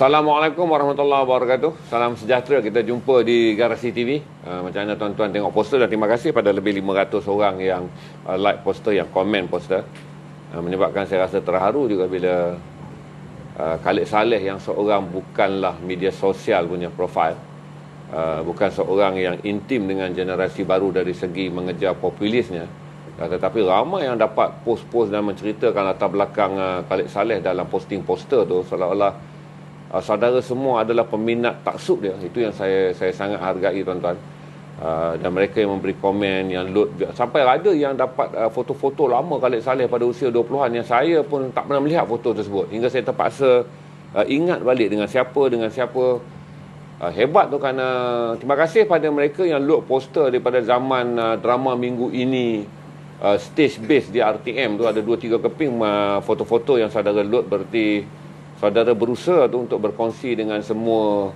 Assalamualaikum warahmatullahi wabarakatuh. Salam sejahtera. Kita jumpa di Garasi TV. Macam mana tuan-tuan tengok poster, dan terima kasih pada lebih 500 orang yang like poster, yang komen poster. Menyebabkan saya rasa terharu juga bila Khalid Saleh yang seorang bukanlah media sosial punya profil, bukan seorang yang intim dengan generasi baru dari segi mengejar populisnya, tetapi ramai yang dapat post-post dan menceritakan latar belakang Khalid Saleh dalam posting poster tu, seolah-olah saudara semua adalah peminat taksub dia. Itu yang saya sangat hargai, tuan-tuan. Dan mereka yang memberi komen, yang load, sampai ada yang dapat foto-foto lama Khalid Saleh pada usia 20-an yang saya pun tak pernah melihat foto tersebut, hingga saya terpaksa ingat balik dengan siapa. Hebat tu, kerana terima kasih pada mereka yang load poster daripada zaman drama Minggu Ini, stage base di RTM tu. Ada 2-3 keping foto-foto yang saudara load. Berarti saudara berusaha tu untuk berkongsi dengan semua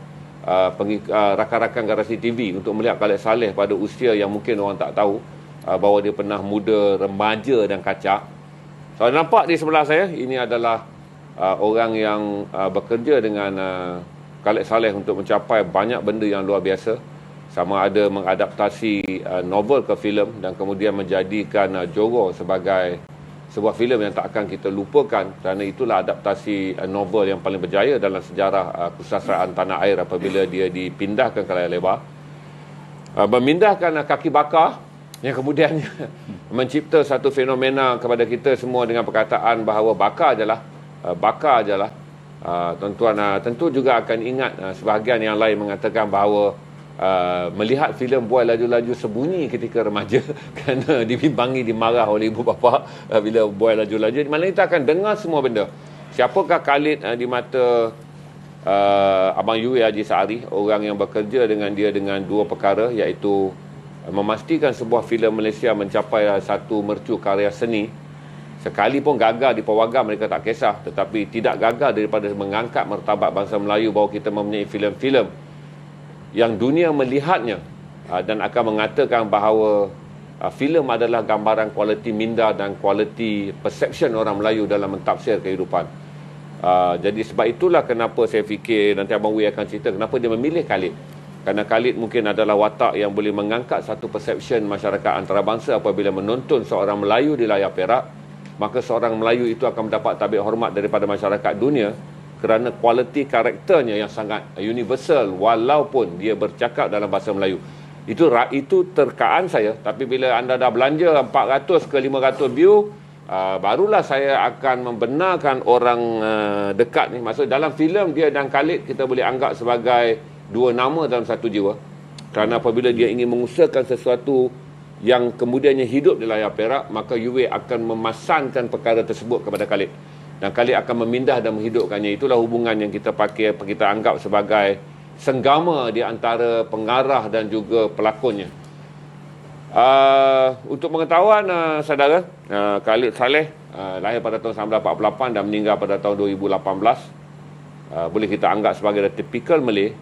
rakan-rakan Garasi TV untuk melihat Khalid Saleh pada usia yang mungkin orang tak tahu, bahawa dia pernah muda, remaja dan kacak. So, nampak di sebelah saya, ini adalah orang yang bekerja dengan Khalid Saleh untuk mencapai banyak benda yang luar biasa. Sama ada mengadaptasi novel ke filem dan kemudian menjadikan Johor sebagai sebuah filem yang tak akan kita lupakan, kerana itulah adaptasi novel yang paling berjaya dalam sejarah kesusastraan tanah air apabila dia dipindahkan ke layar lebar. Memindahkan kaki bakar yang kemudian mencipta satu fenomena kepada kita semua dengan perkataan bahawa bakar je lah. Tuan-tuan tentu juga akan ingat sebahagian yang lain mengatakan bahawa melihat filem Buai Laju-Laju Sembunyi ketika remaja kerana dibimbangi, dimarah oleh ibu bapa bila Buai Laju-Laju. Di mana kita akan dengar semua benda. Siapakah Khalid di mata Abang Yue Haji Saari, orang yang bekerja dengan dia dengan dua perkara, iaitu memastikan sebuah filem Malaysia mencapai satu mercu karya seni. Sekali pun gagal di pawagam mereka tak kisah, tetapi tidak gagal daripada mengangkat martabat bangsa Melayu, bahawa kita mempunyai filem-filem yang dunia melihatnya dan akan mengatakan bahawa filem adalah gambaran kualiti minda dan kualiti perception orang Melayu dalam mentafsir kehidupan. Jadi sebab itulah kenapa saya fikir nanti Abang Wee akan cerita kenapa dia memilih Khalid. Kerana Khalid mungkin adalah watak yang boleh mengangkat satu perception masyarakat antarabangsa. Apabila menonton seorang Melayu di layar perak, maka seorang Melayu itu akan mendapat tabik hormat daripada masyarakat dunia, kerana kualiti karakternya yang sangat universal walaupun dia bercakap dalam bahasa Melayu. Itu terkaan saya. Tapi bila anda dah belanja 400 ke 500 view, barulah saya akan membenarkan orang dekat ni. Maksud dalam filem dia dan Khalid kita boleh anggap sebagai dua nama dalam satu jiwa. Kerana apabila dia ingin mengusahakan sesuatu yang kemudiannya hidup di layar perak, maka Yue akan memasankan perkara tersebut kepada Khalid. Dan Khalid akan memindah dan menghidupkannya. Itulah hubungan yang kita anggap sebagai senggama di antara pengarah dan juga pelakonnya. Untuk pengetahuan saudara, Khalid Saleh lahir pada tahun 1948 dan meninggal pada tahun 2018. Boleh kita anggap sebagai typical Malay,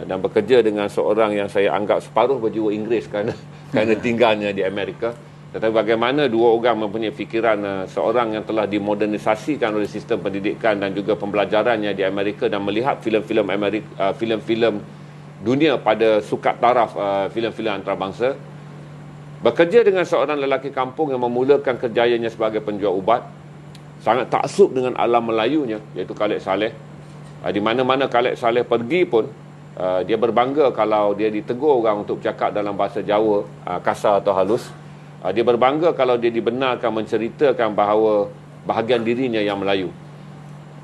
dan bekerja dengan seorang yang saya anggap separuh berjiwa Inggeris kerana tinggalnya di Amerika. Tetapi bagaimana dua orang mempunyai fikiran, seorang yang telah dimodernisasikan oleh sistem pendidikan dan juga pembelajarannya di Amerika, dan melihat filem-filem dunia pada sukat taraf filem-filem antarabangsa. Bekerja dengan seorang lelaki kampung yang memulakan kerjayanya sebagai penjual ubat. Sangat taksub dengan alam Melayunya, iaitu Khalid Saleh. Di mana-mana Khalid Saleh pergi pun, dia berbangga kalau dia ditegur orang untuk bercakap dalam bahasa Jawa kasar atau halus. Dia berbangga kalau dia dibenarkan menceritakan bahawa bahagian dirinya yang Melayu.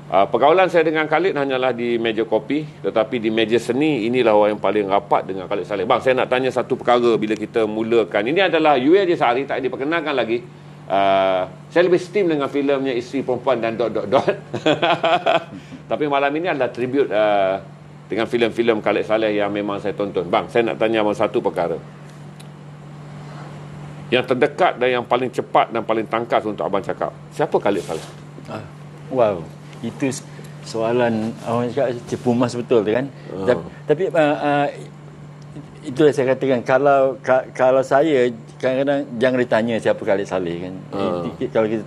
Pergaulan saya dengan Khalid hanyalah di meja kopi, tetapi di meja seni inilah orang yang paling rapat dengan Khalid Saleh. Bang, saya nak tanya satu perkara bila kita mulakan. Ini adalah Yue Haji Saari, tak diperkenalkan lagi. Saya lebih steam dengan filmnya Isteri Perempuan dan ... Tapi malam ini adalah tribute dengan filem-filem Khalid Saleh yang memang saya tonton. Bang, saya nak tanya abang satu perkara. Yang terdekat dan yang paling cepat dan paling tangkas untuk abang cakap, siapa Khalid Saleh? Wow, itu soalan orang cakap cepu emas betul tu kan. Tapi itulah saya katakan, kalau saya kadang-kadang jangan ditanya siapa Khalid Saleh kan. Kalau kita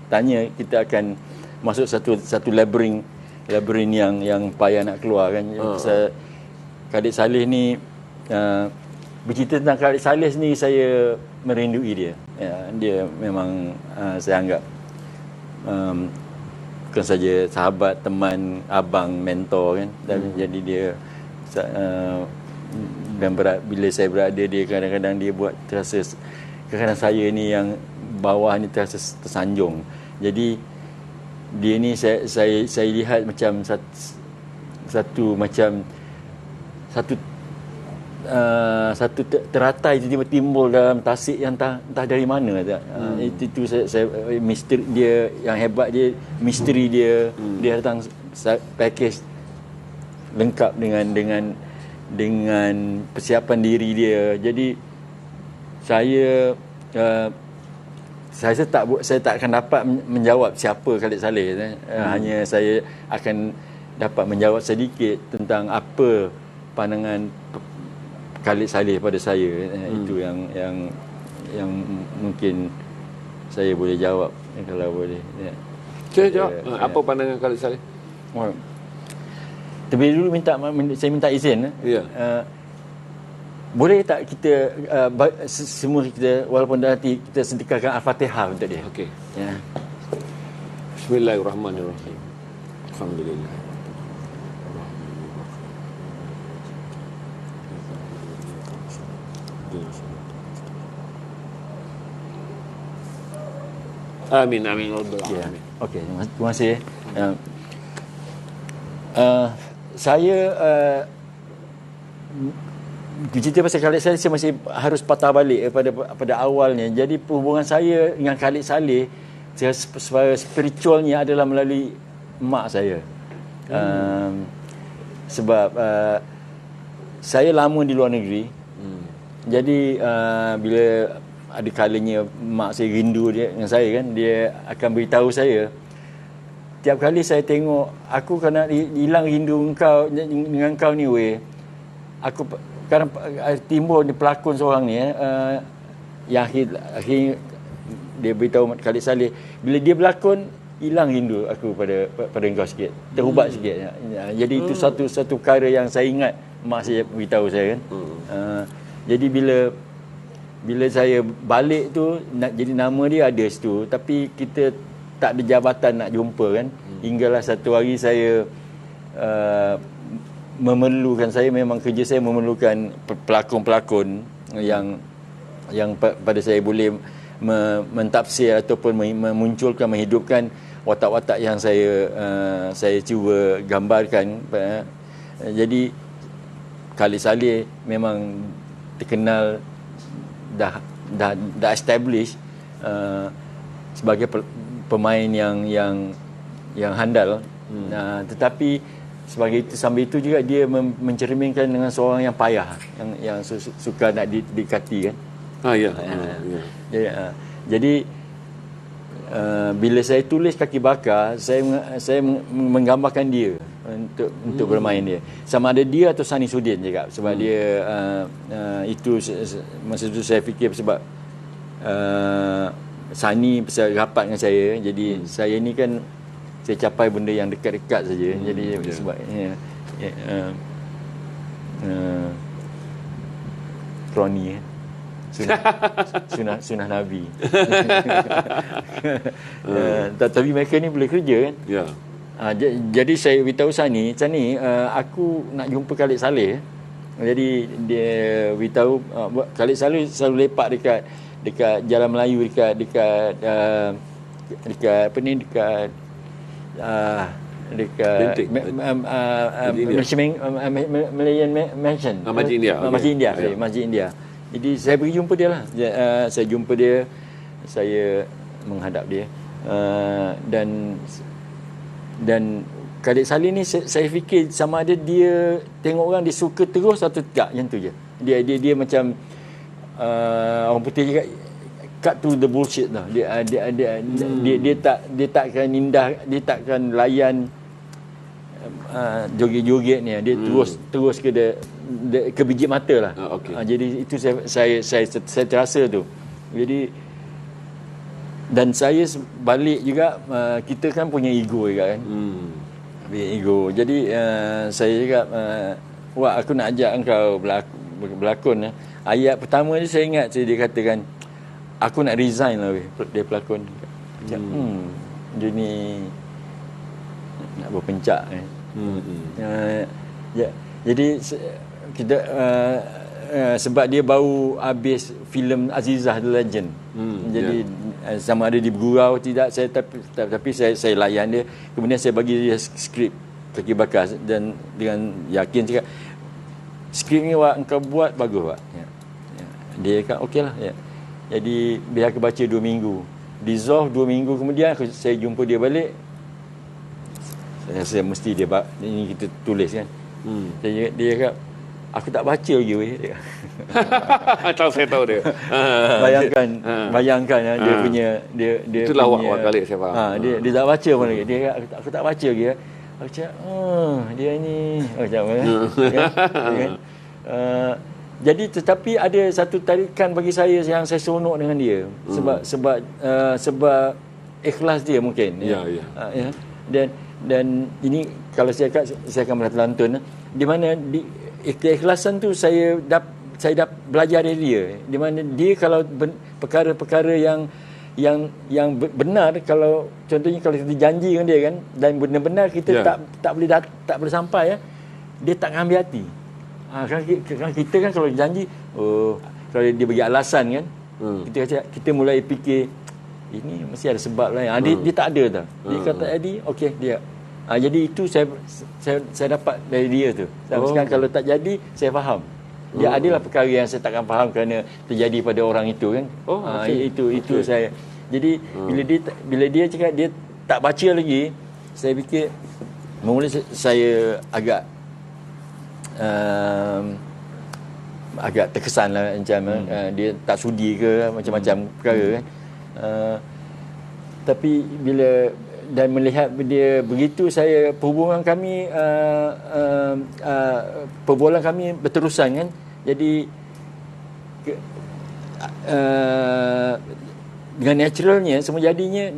tanya, kita akan masuk satu labyrinth labirint yang payah nak keluar kan. Pasal Khalid Saleh ni, bercerita tentang Khalid Saleh ni, saya merindui dia. Dia memang saya anggap bukan saja sahabat, teman, abang, mentor kan. Dan jadi dia dan bila saya berada, dia kadang-kadang dia buat terasa, kadang-kadang saya ni yang bawah ni terasa tersanjung. Jadi dia ni saya lihat macam satu teratai tiba-tiba timbul dalam tasik yang entah dari mana. Itu saya misteri dia yang hebat, dia misteri dia. Dia datang package lengkap dengan persiapan diri dia. Jadi saya tak akan dapat menjawab siapa Khalid Saleh. Hanya saya akan dapat menjawab sedikit tentang apa pandangan Khalid Saleh pada saya. Itu yang mungkin saya boleh jawab, kalau boleh. Saya jawab. Apa pandangan Khalid Saleh? Terlebih dulu saya minta izin. Boleh tak kita semua kita, walaupun nanti kita sedekahkan Al-Fatihah untuk dia? Okey. Bismillahirrahmanirrahim. Alhamdulillah. Amin, amin. Okey, terima kasih. Saya cerita pasal Khalid Saleh, saya masih harus patah balik pada awalnya. Jadi hubungan saya dengan Khalid Saleh secara spiritualnya adalah melalui mak saya. Sebab saya lama di luar negeri. Jadi bila ada kalanya mak saya rindu dia dengan saya kan, dia akan beritahu saya, tiap kali saya tengok, aku kena hilang rindu engkau dengan kau ni weh. Aku kadang timbul ni pelakon seorang ni yang akhir dia beritahu Khalid Saleh, bila dia berlakon hilang rindu aku pada engkau sikit, terubat sikit. Jadi itu satu perkara yang saya ingat mak saya beritahu saya kan. Jadi bila saya balik tu, jadi nama dia ada situ, tapi kita tak ada jabatan nak jumpa kan. Hinggalah satu hari saya saya memang kerja saya memerlukan pelakon-pelakon yang pada saya boleh mentafsir ataupun memunculkan, menghidupkan watak-watak yang saya cuba gambarkan. Jadi Khalid Saleh memang terkenal, dah establish sebagai pemain yang handal. Tetapi sambil itu juga dia mencerminkan dengan seorang yang payah, yang suka nak didekati kan. Jadi bila saya tulis Kaki Bakar, saya menggambarkan dia untuk bermain dia. Sama ada dia atau Sani Sudin juga. Sebab dia itu masa itu saya fikir sebab Sani pasal rapat dengan saya. Jadi saya ni kan saya capai benda yang dekat-dekat saja. Jadi sebab kroni Sunnah Nabi. Tapi mereka ni boleh kerja kan. Jadi saya beritahu Sani, aku nak jumpa Khalid Saleh. Jadi dia beritahu Khalid Saleh selalu lepak dekat Jalan Melayu, dekat apa ni, dekat Malayan Mansion, Masjid India. Jadi saya pergi jumpa dia lah. Saya jumpa dia, saya menghadap dia, dan Khalid Saleh ni saya fikir sama ada dia tengok orang dia suka terus atau tak, yang tu je. Dia macam orang putih cakap, cut to the bullshit tau. Dia takkan indah, dia takkan layan joget-joget ni. Dia terus ke biji mata lah. Jadi itu saya terasa tu. Jadi dan saya balik juga, kita kan punya ego juga kan. Big ego. Jadi saya cakap, Wak, aku nak ajak engkau berlakon. Ayat pertama ni saya ingat dia katakan, aku nak resign lah dia pelakon. Dia ni nak berpencak. Jadi kita sebab dia baru habis filem Azizah The Legend. Jadi sama ada di bergurau tidak, tapi saya layan dia. Kemudian saya bagi dia skrip Kaki Bakar dan dengan yakin cakap, skrip ni Wak, engkau buat bagus Wak. Dia kata okeylah. Jadi biar aku baca 2 minggu. Dissolve 2 minggu kemudian saya jumpa dia balik. Saya mesti dia ini kita tulis kan. Dia kata, aku tak baca lagi weh. Saya tahu dia. Bayangkan dia punya dia itulah punya, Wak Khalid saya faham. Dia tak baca pun lagi. Dia kata, aku tak baca lagi. Aku cakap, dia ni macam kan. Jadi tetapi ada satu tarikan bagi saya yang saya seronok dengan dia sebab ikhlas dia mungkin. Dan ini kalau saya akan melantun di mana keikhlasan tu saya dah belajar dari dia, di mana dia kalau perkara-perkara yang benar, kalau contohnya kalau kita janji dengan dia kan, dan benar-benar kita tak boleh sampai dia tak ambil hati. Kan kita kan kalau janji, kalau dia bagi alasan kan, kita mulai fikir ini mesti ada sebab lain. Dia tak ada tau. Dia kata Adi, okey dia. Jadi itu saya dapat dari dia tu. Sekarang kalau tak jadi, saya faham. Dia adalah perkara yang saya takkan faham kerana terjadi pada orang itu kan. Itu saya. Jadi bila dia cakap dia tak baca lagi, saya fikir mula saya agak terkesan lah macam dia tak sudi ke macam-macam perkara kan. Tapi bila dan melihat dia begitu, saya perbualan kami berterusan kan. Jadi dengan naturalnya semua jadinya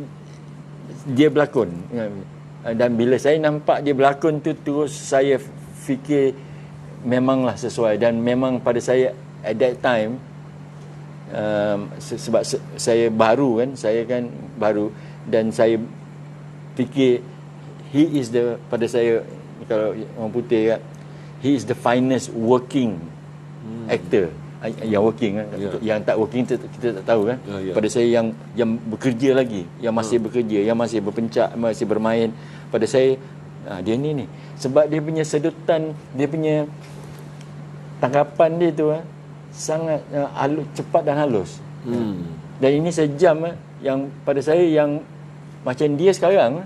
dia berlakon. Dan bila saya nampak dia berlakon tu, terus saya fikir memanglah sesuai. Dan memang pada saya at that time, sebab saya baru kan, dan saya fikir pada saya, kalau orang putih kan, he is the finest working actor. Yang working kan, yang tak working kita tak tahu kan. Pada saya yang bekerja lagi, yang masih bekerja, yang masih berpencak, masih bermain, pada saya dia ni sebab dia punya sedutan, dia punya tangkapan dia tu sangat cepat dan halus. Dan ini sejam yang pada saya yang macam dia sekarang,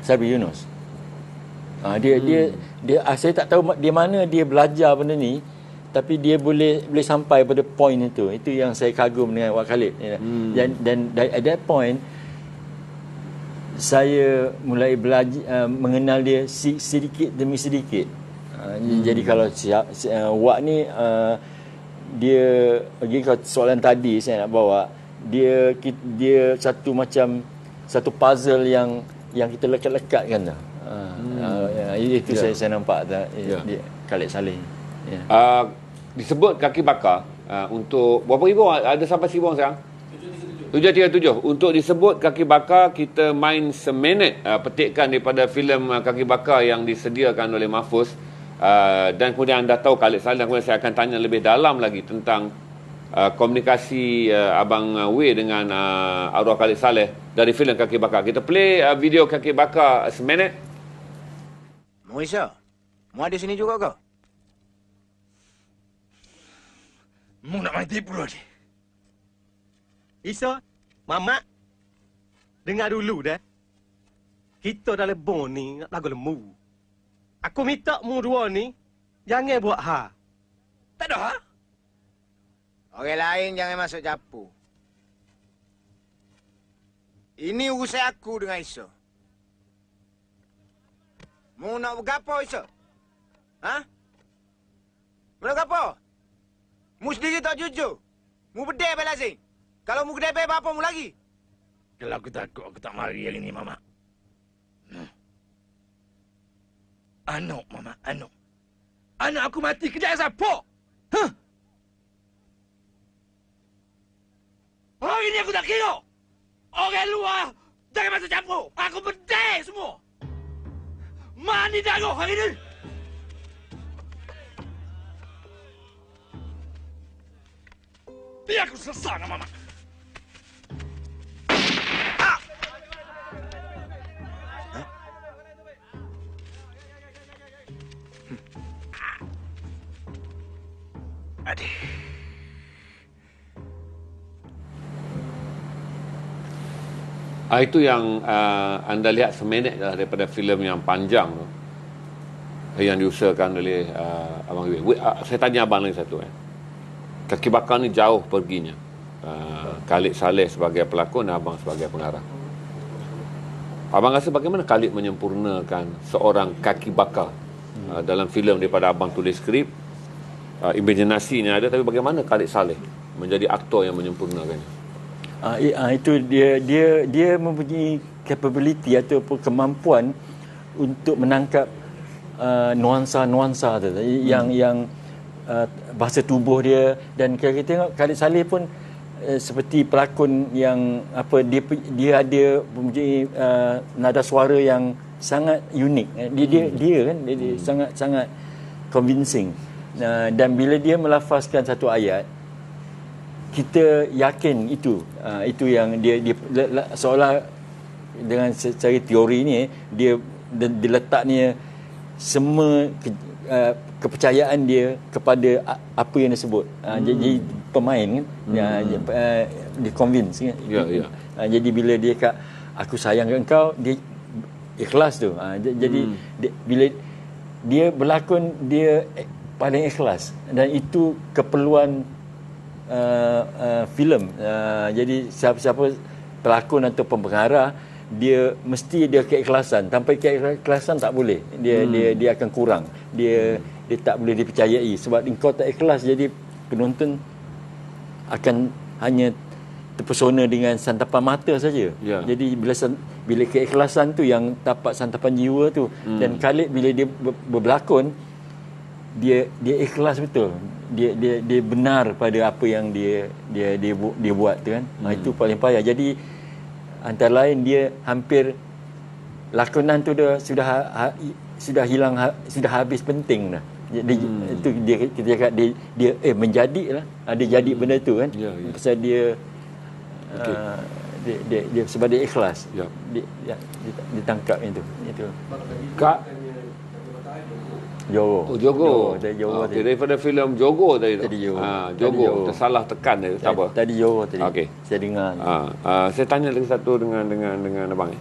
Sabri Yunus. Dia saya tak tahu di mana dia belajar benda ni, tapi dia boleh sampai pada point itu. Itu yang saya kagum dengan Wak Khalid. Dan at that point saya mulai belajar mengenal dia sedikit demi sedikit. Jadi kalau Wak ni dia lagi kalau soalan tadi saya nak bawa, dia satu puzzle yang kita lekat-lekatkan dah. Itu saya nampak dah dia Khalid Saleh. Disebut Kaki Bakar untuk berapa ribu orang? Ada sampai 1,000 orang sekarang? 737. Untuk disebut Kaki Bakar, kita main seminit petikan daripada filem Kaki Bakar yang disediakan oleh Mahfuz. Dan kemudian anda tahu Khalid Saleh, dan kemudian saya akan tanya lebih dalam lagi tentang komunikasi Abang W dengan arwah Khalid Saleh dari filem Kaki Bakar. Kita play video Kaki Bakar seminit. Mu Isa, mu ada sini juga kau? Mu nak main tipu lagi? Isa, Mamat, dengar dulu dah. Kita dalam bon ni nak lagu lemu. Aku minta mu dua ni, jangan buat ha. Tak ada ha? Orang lain jangan masuk campur. Ini urusan aku dengan Isa. Mu nak bergapo Isa? Ha? Mu nak bergapo? Mu sendiri tak jujur. Mu bedai belazing. Kalau mu kedai apa mu lagi? Kalau aku takut, aku tak mari hari ni, Mama. Anak, Mama, anak. Anak aku mati kerja siapa? Hah? Hari ini aku tak kira. Orang luar jangan masuk campur. Aku bedai semua. Mani darah hari ini. Biar aku selesai dengan Mama. Adik. Itu yang anda lihat seminit lah daripada filem yang panjang tu, yang diusahakan oleh Abang Yue. Saya tanya Abang lagi satu. Kaki Bakar ni jauh perginya. Khalid Saleh sebagai pelakon dan Abang sebagai pengarah. Abang rasa bagaimana Khalid menyempurnakan seorang Kaki Bakar dalam filem daripada Abang tulis skrip? Imajinasinya ada, tapi bagaimana Khalid Saleh menjadi aktor yang menyempurnakannya? Itu dia mempunyai capability ataupun kemampuan untuk menangkap nuansa-nuansa tu yang bahasa tubuh dia. Dan kita tengok Khalid Saleh pun seperti pelakon yang dia ada mempunyai nada suara yang sangat unik. Dia kan dia sangat convincing. Dan bila dia melafazkan satu ayat, kita yakin itu yang dia seolah dengan secara teori ni dia diletaknya semua kepercayaan dia kepada apa yang disebut. Jadi pemain kan dia convince kan. Jadi bila dia kata aku sayang engkau, dia ikhlas tu. Jadi bila dia berlakon, dia paling ikhlas, dan itu keperluan filem. Jadi siapa-siapa pelakon atau pengarah, dia mesti dia keikhlasan. Tanpa keikhlasan tak boleh. Dia akan kurang. Dia tak boleh dipercayai. Sebab engkau tak ikhlas, jadi penonton akan hanya terpesona dengan santapan mata saja. Jadi bila keikhlasan tu yang dapat santapan jiwa tu. Dan Khalid bila dia berlakon, dia ikhlas betul. Dia benar pada apa yang dia buat tu kan. Itu paling payah. Jadi antara lain dia hampir lakonan tu dah sudah hilang, sudah habis penting dah. Jadi itu kita cakap dia menjadilah. Dia jadi benda tu kan. Pasal dia dia sebab dia ikhlas. Ditangkap itu. Kak Jogo. Daripada filem Jogo tadi tu. Jogo tersalah tekan dia, tak apa. Tadi Jogo tadi. Okey. Saya dengar. Saya tanya lagi satu dengan abang ni.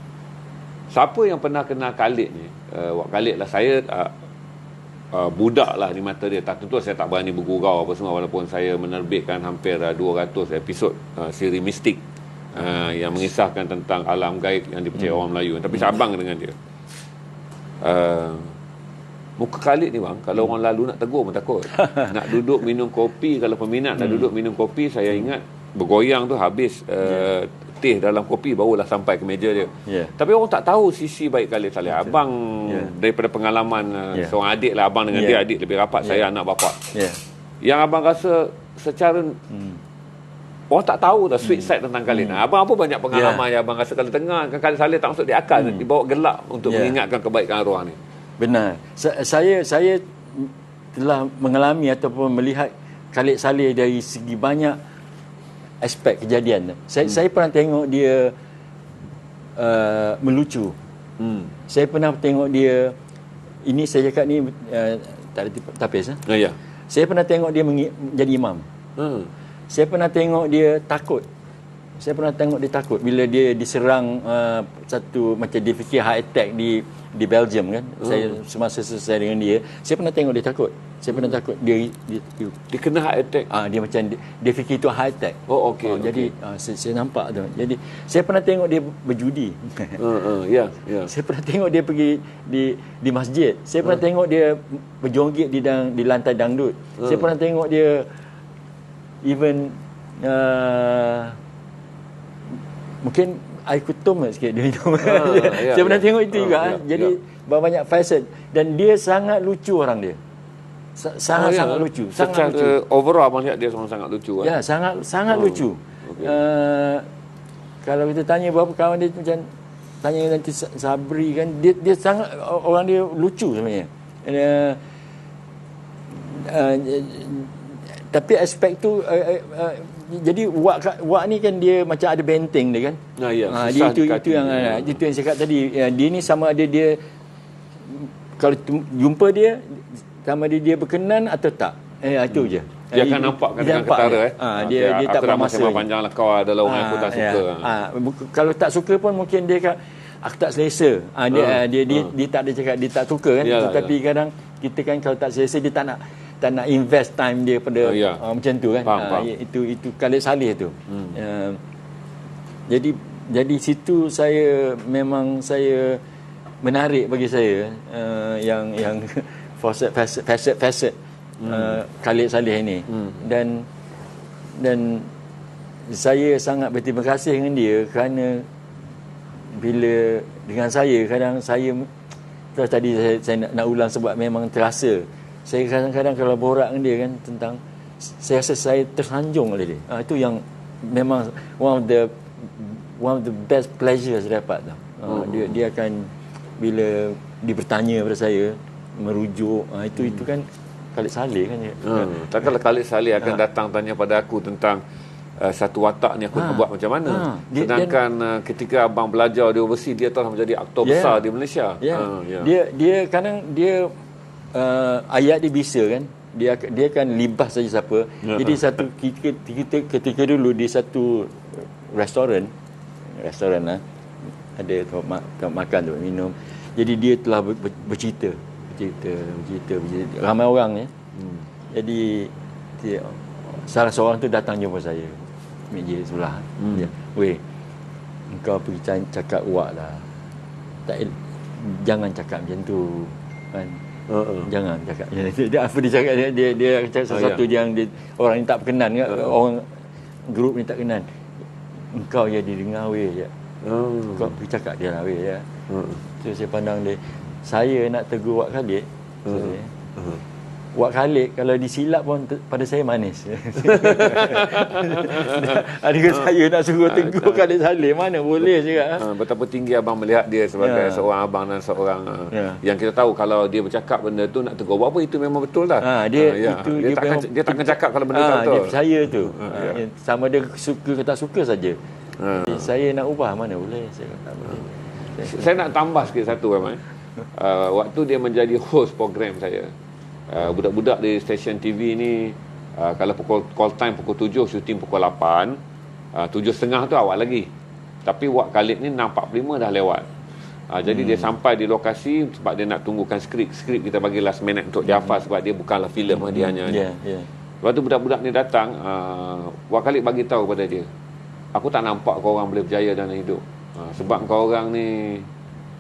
Siapa yang pernah kenal Khalid ni? Wak Khalid lah, saya budak lah di mata dia. Tentu saya tak berani bergurau apa semua, walaupun saya menerbitkan hampir 200 episod siri mistik yang mengisahkan tentang alam gaib yang dipercayai orang Melayu. Tapi sabang dengan dia. Muka Khalid ni bang, kalau orang lalu nak tegur pun takut. Nak duduk minum kopi, kalau peminat nak duduk minum kopi, saya ingat bergoyang tu habis teh dalam kopi barulah sampai ke meja dia. Tapi orang tak tahu sisi baik Khalid Saleh. Abang daripada pengalaman seorang adik lah, abang dengan dia adik lebih rapat, saya anak bapa. Yang abang rasa secara orang tak tahu dah sweet side tentang Khalid. Abang apa banyak pengalaman yang abang rasa kalau tengah Khalid Saleh tak masuk di akal, dibawa gelak untuk mengingatkan kebaikan arwah ni. Benar. Saya telah mengalami ataupun melihat Khalid Saleh dari segi banyak aspek kejadian. Saya pernah tengok dia melucu. Saya pernah tengok dia, ini saya cakap ni tak ada tapis. Saya pernah tengok dia jadi imam. Saya pernah tengok dia takut. Bila dia diserang satu macam dia fikir heart attack di Belgium kan. Saya semasa selesai dengan dia, saya pernah tengok dia takut. Dia kena heart attack. Dia macam dia fikir itu heart attack. Jadi saya nampak tu. Jadi saya pernah tengok dia berjudi. Saya pernah tengok dia pergi di masjid. Saya pernah tengok dia berjoget di lantai dangdut. Saya pernah tengok dia even mungkin air kutum sikit dia minum. Ya, Saya pernah ya. tengok itu juga. Ya, Jadi banyak facet dan dia sangat lucu orang dia. Sangat lucu. Sangat lucu. Overall abang lihat dia seorang sangat lucu. Ya, sangat lucu. okey. Kalau kita tanya berapa kawan dia macam tanya nanti Sabri kan dia sangat orang dia lucu sebenarnya. Tapi aspek tu jadi Wak ni kan dia macam ada benteng dia kan. Ya, Itu yang saya kata tadi. Dia ni sama ada dia kalau jumpa dia sama ada dia berkenan atau tak. Itu je. Dia akan nampak dengan ketara dia tak aku dah bermasa. masa panjang lah, kau adalah orang aku tak suka. Kalau tak suka pun mungkin dia kata aku tak selesa. Dia tak ada cakap dia tak suka kan. Tetapi kadang kita kan kalau tak selesa dia tak nak invest time dia pada macam tu kan. Faham. Itu Khalid Saleh tu. Jadi situ saya memang menarik bagi saya yang facet Khalid Saleh ini. Dan saya sangat berterima kasih dengan dia kerana bila dengan saya kadang saya tadi saya nak ulang sebab memang terasa saya kadang-kadang kalau borak dengan dia kan tentang saya rasa saya tersanjung oleh dia. Itu yang memang one of the best pleasure saya dapat tu. Dia akan bila dia bertanya pada saya merujuk itu kan Khalid Saleh kan dia. Takkanlah Khalid Saleh akan datang tanya pada aku tentang satu watak ni aku nak buat macam mana. Sedangkan ketika abang belajar di overseas dia telah menjadi aktor besar di Malaysia. Dia kadang dia ayat dia bisa kan. Dia akan libas saja siapa. Jadi satu ketika dulu di satu restoran ada tempat makan tu minum. Jadi dia telah bercerita ramai orang ya. Jadi salah seorang tu datang jumpa saya meja sebelah. Dia, "Weh, engkau pergi cakap Wak lah. Jangan cakap macam tu." Kan? Jangan cakap macam tu. Dia apa dia cakap dia cakap sesuatu yang orang ni tak berkenan kan? Orang grup ni tak kenal. Engkau jadi dengar weh je. Kau pergi cakap dia lah weh ya. So saya pandang dia. Saya nak tegur Wak Khalid. Wak Khalid kalau disilap pun pada saya manis. Adakah saya nak suruh tegur Khalid Saleh? Mana boleh cakap. Betapa tinggi abang melihat dia sebagai seorang abang dan seorang yang kita tahu kalau dia bercakap benda tu nak tegur apa itu memang betul lah. Dia takkan cakap kalau benda tak betul. Dia percaya tu. Sama dia suka ke tak suka saja. Saya nak ubah mana boleh saya tak boleh. Saya nak tambah sikit satu Rahman. Waktu dia menjadi host program saya, budak-budak di stesen TV ni kalau call time pukul 7, syuting pukul 8, 7.30 tu awal lagi. Tapi Wak Khalid ni 6.45 dah lewat. Jadi dia sampai di lokasi sebab dia nak tunggukan skrip kita bagi last minute untuk Jafar sebab dia bukanlah filem dia hanya. Lepas tu budak-budak ni datang, Wak Khalid bagi tahu pada dia, aku tak nampak kau orang boleh berjaya dalam hidup. Sebab kau orang ni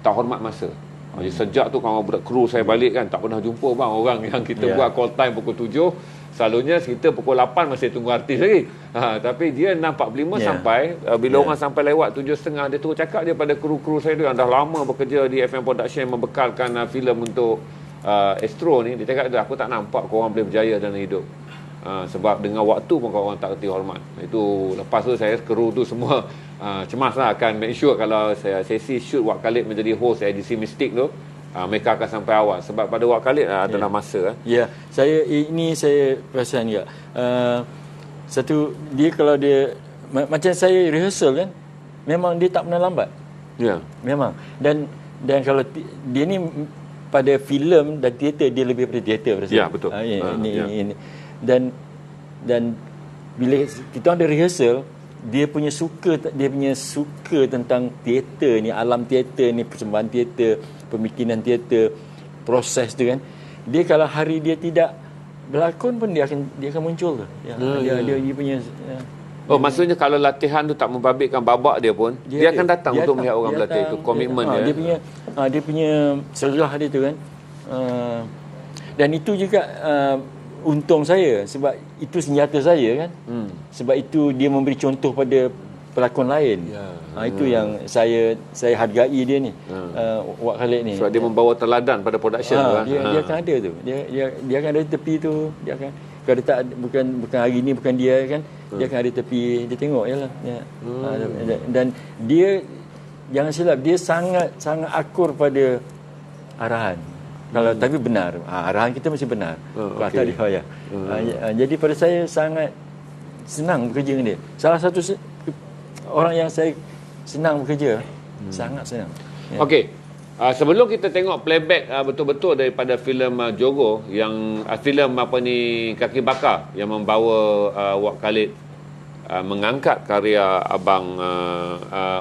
tak hormat masa. Jadi sejak tu kawan budak kru saya balik kan tak pernah jumpa bang orang yang kita buat call time pukul 7, selalunya kita pukul 8 masih tunggu artis lagi. Tapi dia 6.45 sampai bila orang sampai lewat 7.30 dia terus cakap dia pada kru-kru saya tu yang dah lama bekerja di FM Production membekalkan filem untuk Astro ni. Dia cakap aku tak nampak kau orang boleh berjaya dalam hidup. Sebab dengan waktu pun kau orang tak reti hormat. Itu lepas tu saya kru tu semua cemas lah akan make sure kalau saya sesi shoot Wak Khalid menjadi host edisi Mistik tu mereka akan sampai awal sebab pada Wak Khalid adalah masa saya perasan juga satu dia kalau dia macam saya rehearsal kan memang dia tak pernah lambat memang dan kalau dia ni pada filem dan teater dia lebih pada teater betul ini dan bila kita ada rehearsal dia punya suka tentang teater ni, alam teater ni, persembahan teater, pemikiran teater, proses tu kan. Dia kalau hari dia tidak berlakon pun dia akan muncul tu. Dia punya maksudnya kalau latihan tu tak membabitkan babak dia pun dia akan datang untuk melihat orang berlatih itu komitmen dia. Dia punya serah dia tu kan. Dan itu juga untung saya sebab itu senjata saya kan. Sebab itu dia memberi contoh pada pelakon lain. Itu yang saya hargai dia ni. Wak Khalid ni. Sebab dia membawa teladan pada production tu kan. Dia akan ada tu. Dia akan ada tepi tu. Dia akan, kalau dia tak bukan hari ni bukan dia kan, dia akan ada tepi, dia tengok jelah. Dan dia jangan silap, dia sangat akur pada arahan. Kalau tapi benar, arahan kita mesti benar. Tak dihayal. Jadi pada saya sangat senang bekerja dengan dia. Salah satu orang yang saya senang bekerja, sangat senang. Okey. Sebelum kita tengok playback betul-betul daripada filem Jogo yang filem Kaki Bakar yang membawa Wak Khalid mengangkat karya abang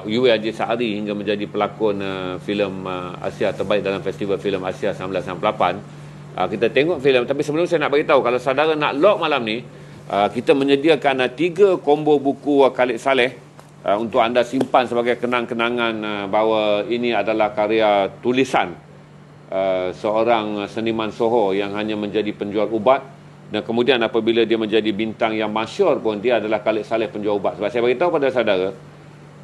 Yue Haji Sa'ari hingga menjadi pelakon filem Asia terbaik dalam Festival Filem Asia 1998. Kita tengok filem, tapi sebelum saya nak beritahu, kalau saudara nak lock malam ni, kita menyediakan 3 combo buku Khalid Saleh untuk anda simpan sebagai kenang-kenangan bahawa ini adalah karya tulisan seorang seniman Soho yang hanya menjadi penjual ubat. Dan kemudian apabila dia menjadi bintang yang masyhur pun, dia adalah Khalid Saleh penjual ubat. Sebab saya beritahu pada saudara,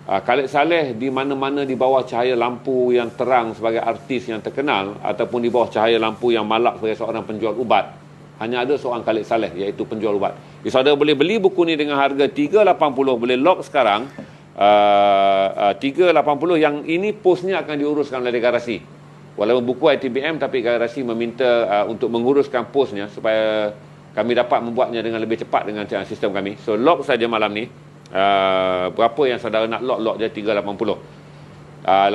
Khalid Saleh di mana-mana di bawah cahaya lampu yang terang sebagai artis yang terkenal, ataupun di bawah cahaya lampu yang malak sebagai seorang penjual ubat, hanya ada seorang Khalid Saleh, iaitu penjual ubat. Jadi saudara boleh beli buku ni dengan harga $3.80, boleh lock sekarang. 3.80 yang ini posnya akan diuruskan oleh garasi. Walaupun buku ITBM, tapi garasi meminta untuk menguruskan posnya supaya kami dapat membuatnya dengan lebih cepat dengan sistem kami. So lock saja malam ni. Berapa yang saudara nak lock je 3.80.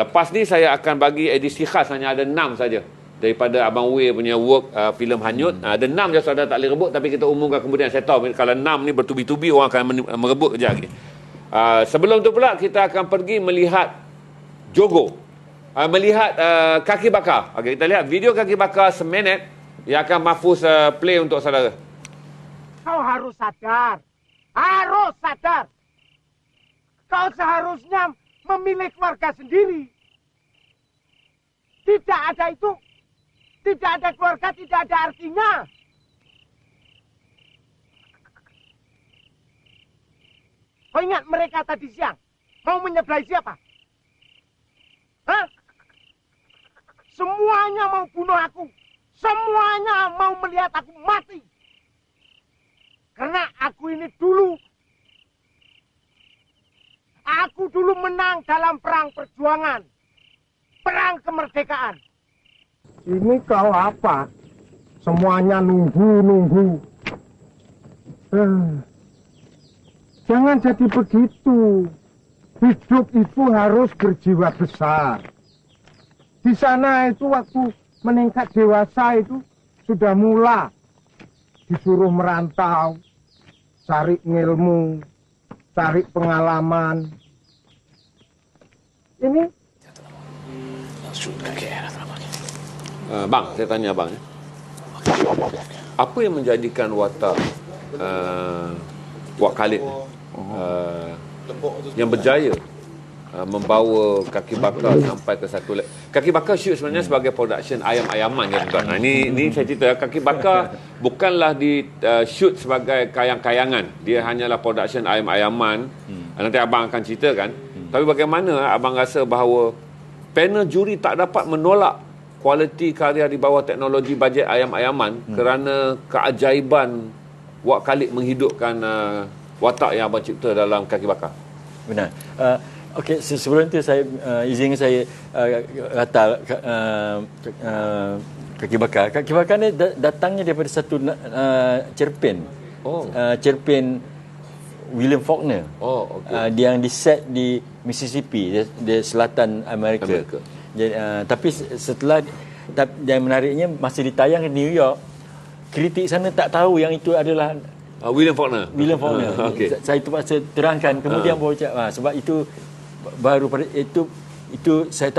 Lepas ni saya akan bagi edisi khas, hanya ada 6 saja daripada Abang Wei punya work filem Hanyut. Ada 6 je saudara tak boleh rebut, tapi kita umumkan kemudian. Saya tahu kalau 6 ni bertubi-tubi orang akan merebut kejap lagi. Sebelum tu pula kita akan pergi melihat Jogo, melihat Kaki Bakar. Okey, kita lihat video Kaki Bakar seminit yang akan Mahfuz play untuk saudara. Kau harus sadar. Harus sadar. Kau seharusnya memilih keluarga sendiri. Tidak ada itu. Tidak ada keluarga, tidak ada artinya. Kau ingat mereka tadi siang mau menyebelai siapa? Hah? Semuanya mau bunuh aku. Semuanya mau melihat aku mati. Karena aku ini dulu menang dalam perang perjuangan. Perang kemerdekaan. Ini kau apa? Semuanya nunggu. Jangan jadi begitu. Hidup itu harus berjiwa besar. Di sana itu waktu meningkat dewasa itu sudah mula disuruh merantau, cari ilmu, cari pengalaman. Ini Bang, saya tanya abang, apa yang menjadikan watak Wak Khalid yang berjaya membawa Kaki Bakar sampai ke satu Kaki Bakar shoot sebenarnya sebagai production ayam-ayaman ya tuan. Ini saya cerita, Kaki Bakar bukanlah di shoot sebagai kayang-kayangan. Dia hanyalah production ayam-ayaman. Nanti abang akan ceritakan. Tapi bagaimana abang rasa bahawa panel juri tak dapat menolak kualiti karya di bawah teknologi bajet ayam-ayaman kerana keajaiban Wak Khalid menghidupkan watak yang abang cipta dalam Kaki Bakar? Benar. Okey, sebelum itu saya izinkan saya kata Kaki Bakar. Kaki Bakar ni datangnya daripada satu cerpen. Cerpen William Faulkner. Yang diset di Mississippi, di selatan Amerika. Jadi, tapi setelah yang menariknya masa ditayang di New York, kritik sana tak tahu yang itu adalah William Faulkner. Okay. Saya terpaksa terangkan kemudian baru cakap sebab itu baru pada itu saya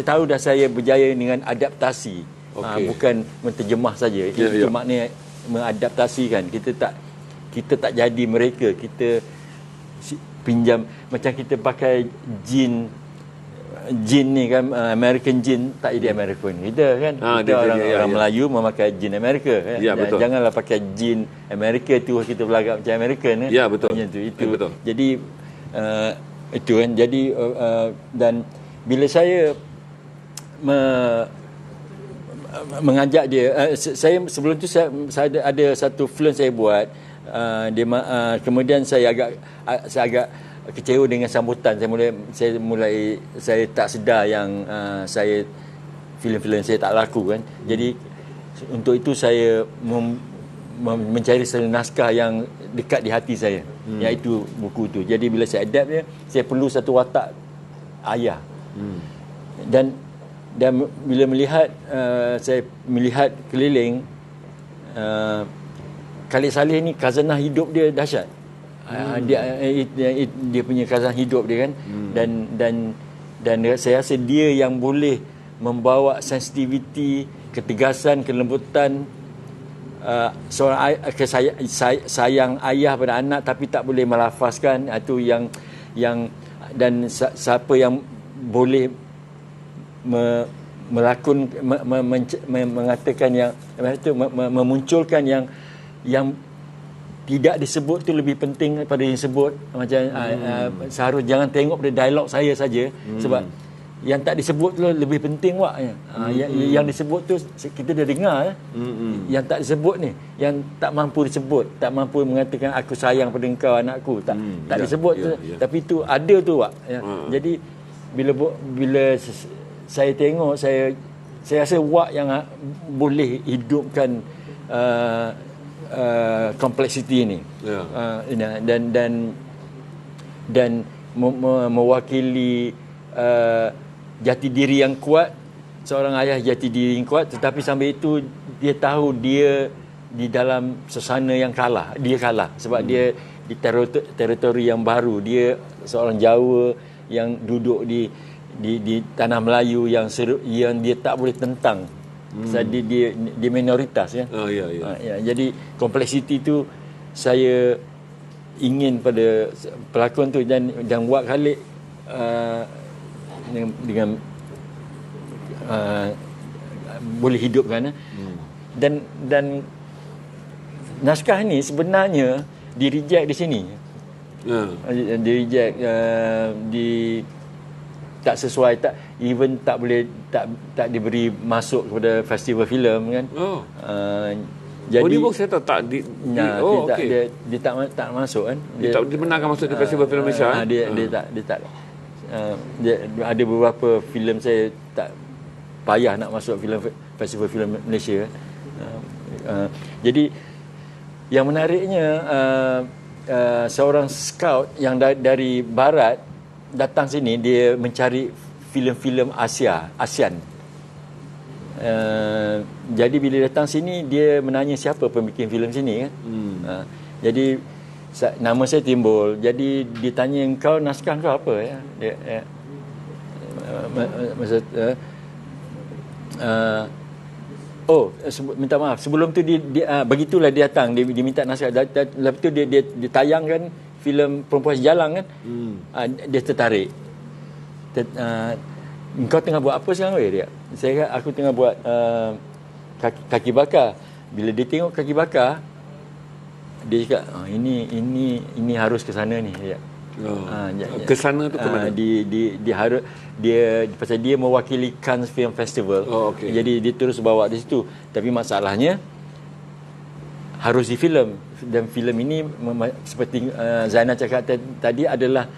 tahu dah saya berjaya dengan adaptasi. Bukan menterjemah saja. Itu maknanya mengadaptasikan. Kita tak jadi mereka, kita pinjam macam kita pakai jin ni kan, American jin tak jadi American kita kan. Kita orang Melayu memakai jin Amerika kan. Janganlah pakai jin Amerika tu kita berlagak macam American kan. Ya betul. Itu betul. Jadi Itu kan. Jadi dan bila saya mengajak dia, saya sebelum tu saya ada satu film saya buat, kemudian saya agak kecewa dengan sambutan. Saya tak sedar yang filem-filem saya tak laku kan. Jadi untuk itu saya mencari satu naskah yang dekat di hati saya, iaitu buku tu. Jadi bila saya adapt dia, saya perlu satu watak ayah. Dan bila saya melihat keliling, Khalid Saleh ni khazanah hidup dia dahsyat. Dia punya khazanah hidup dia kan. Dan saya rasa dia yang boleh membawa sensitiviti, ketegasan, kelembutan seorang sayang ayah pada anak tapi tak boleh melafazkan. Itu yang dan siapa yang boleh mengatakan yang memunculkan yang tidak disebut tu lebih penting daripada yang sebut. Macam seharusnya jangan tengok pada dialog saya saja, sebab yang tak disebut tu lebih penting yang disebut tu kita dah dengar. Yang tak disebut ni, yang tak mampu disebut, tak mampu mengatakan aku sayang pada engkau anakku, tak disebut tu. Tapi tu ada tu Jadi bila saya tengok, saya rasa Wak yang boleh hidupkan kompleksiti ini. Dan mewakili jati diri yang kuat, seorang ayah jati diri yang kuat, tetapi sambil itu dia tahu dia di dalam suasana yang kalah. Dia kalah sebab dia di teritori yang baru. Dia seorang Jawa yang duduk di tanah Melayu yang dia tak boleh tentang. Dia minoritas ya. Jadi kompleksiti itu saya ingin pada pelakon tu, dan Wak Khalid dengan boleh hidupkan. Dan naskah ni sebenarnya di reject di sini. Di reject, tak sesuai, tak boleh, tak diberi masuk kepada festival filem kan. Jadi dia saya tahu tak dia tak masuk kan. Dia tak dibenarkan masuk di festival filem Malaysia. Dia tak ada beberapa filem saya tak payah nak masuk festival filem Malaysia. Jadi yang menariknya, seorang scout yang dari barat datang sini, dia mencari filem-filem ASEAN. Jadi bila datang sini, dia menanya siapa pembikin filem sini kan. Jadi nama saya timbul. Jadi ditanya, engkau naskah kau apa ya? Minta maaf. Sebelum tu begitulah dia datang, dia minta naskah. Lepas tu dia tayangkan filem Perempuan Sejalang kan. Dia tertarik. Engkau tengah buat apa sekarang dia? Saya kata aku tengah buat kaki bakar. Bila dia tengok kaki bakar, dia cakap ini harus ke sana ni. Ke sana tu ke mana? Dia pasal dia mewakili Cannes Film Festival. Jadi dia terus bawa di situ. Tapi masalahnya harus di filem, dan filem ini seperti Zainal cakap tadi adalah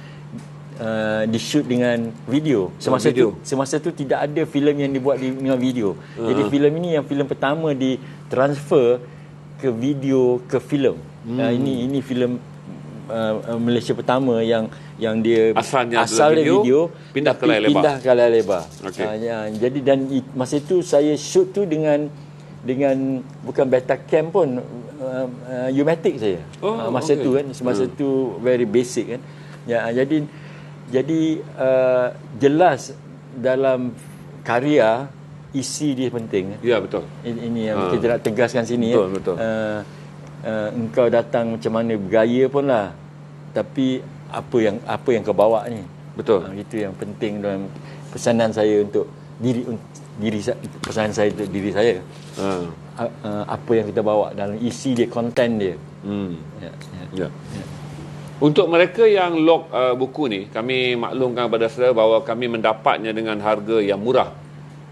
di-shoot dengan video. Semasa tu tidak ada filem yang dibuat dengan video. Jadi filem ini yang filem pertama ditransfer ke video ke filem. Ini filem Malaysia pertama yang dia asalnya video pindah ke layar lebar. Jadi dan masa itu saya shoot tu dengan bukan Betacam pun, U-Matic saya. Masa tu kan, semasa tu very basic kan. Jadi jelas dalam karya isi dia penting. Ya, betul. Ini yang kita nak tegaskan sini. Betul. Engkau datang macam mana bergaya pun lah, tapi apa yang kau bawa ni. Betul. Itu yang penting dalam pesanan saya untuk pesanan saya untuk diri saya. Apa yang kita bawa dalam isi dia, konten dia. Untuk mereka yang lock buku ni, kami maklumkan kepada saudara bahawa kami mendapatnya dengan harga yang murah.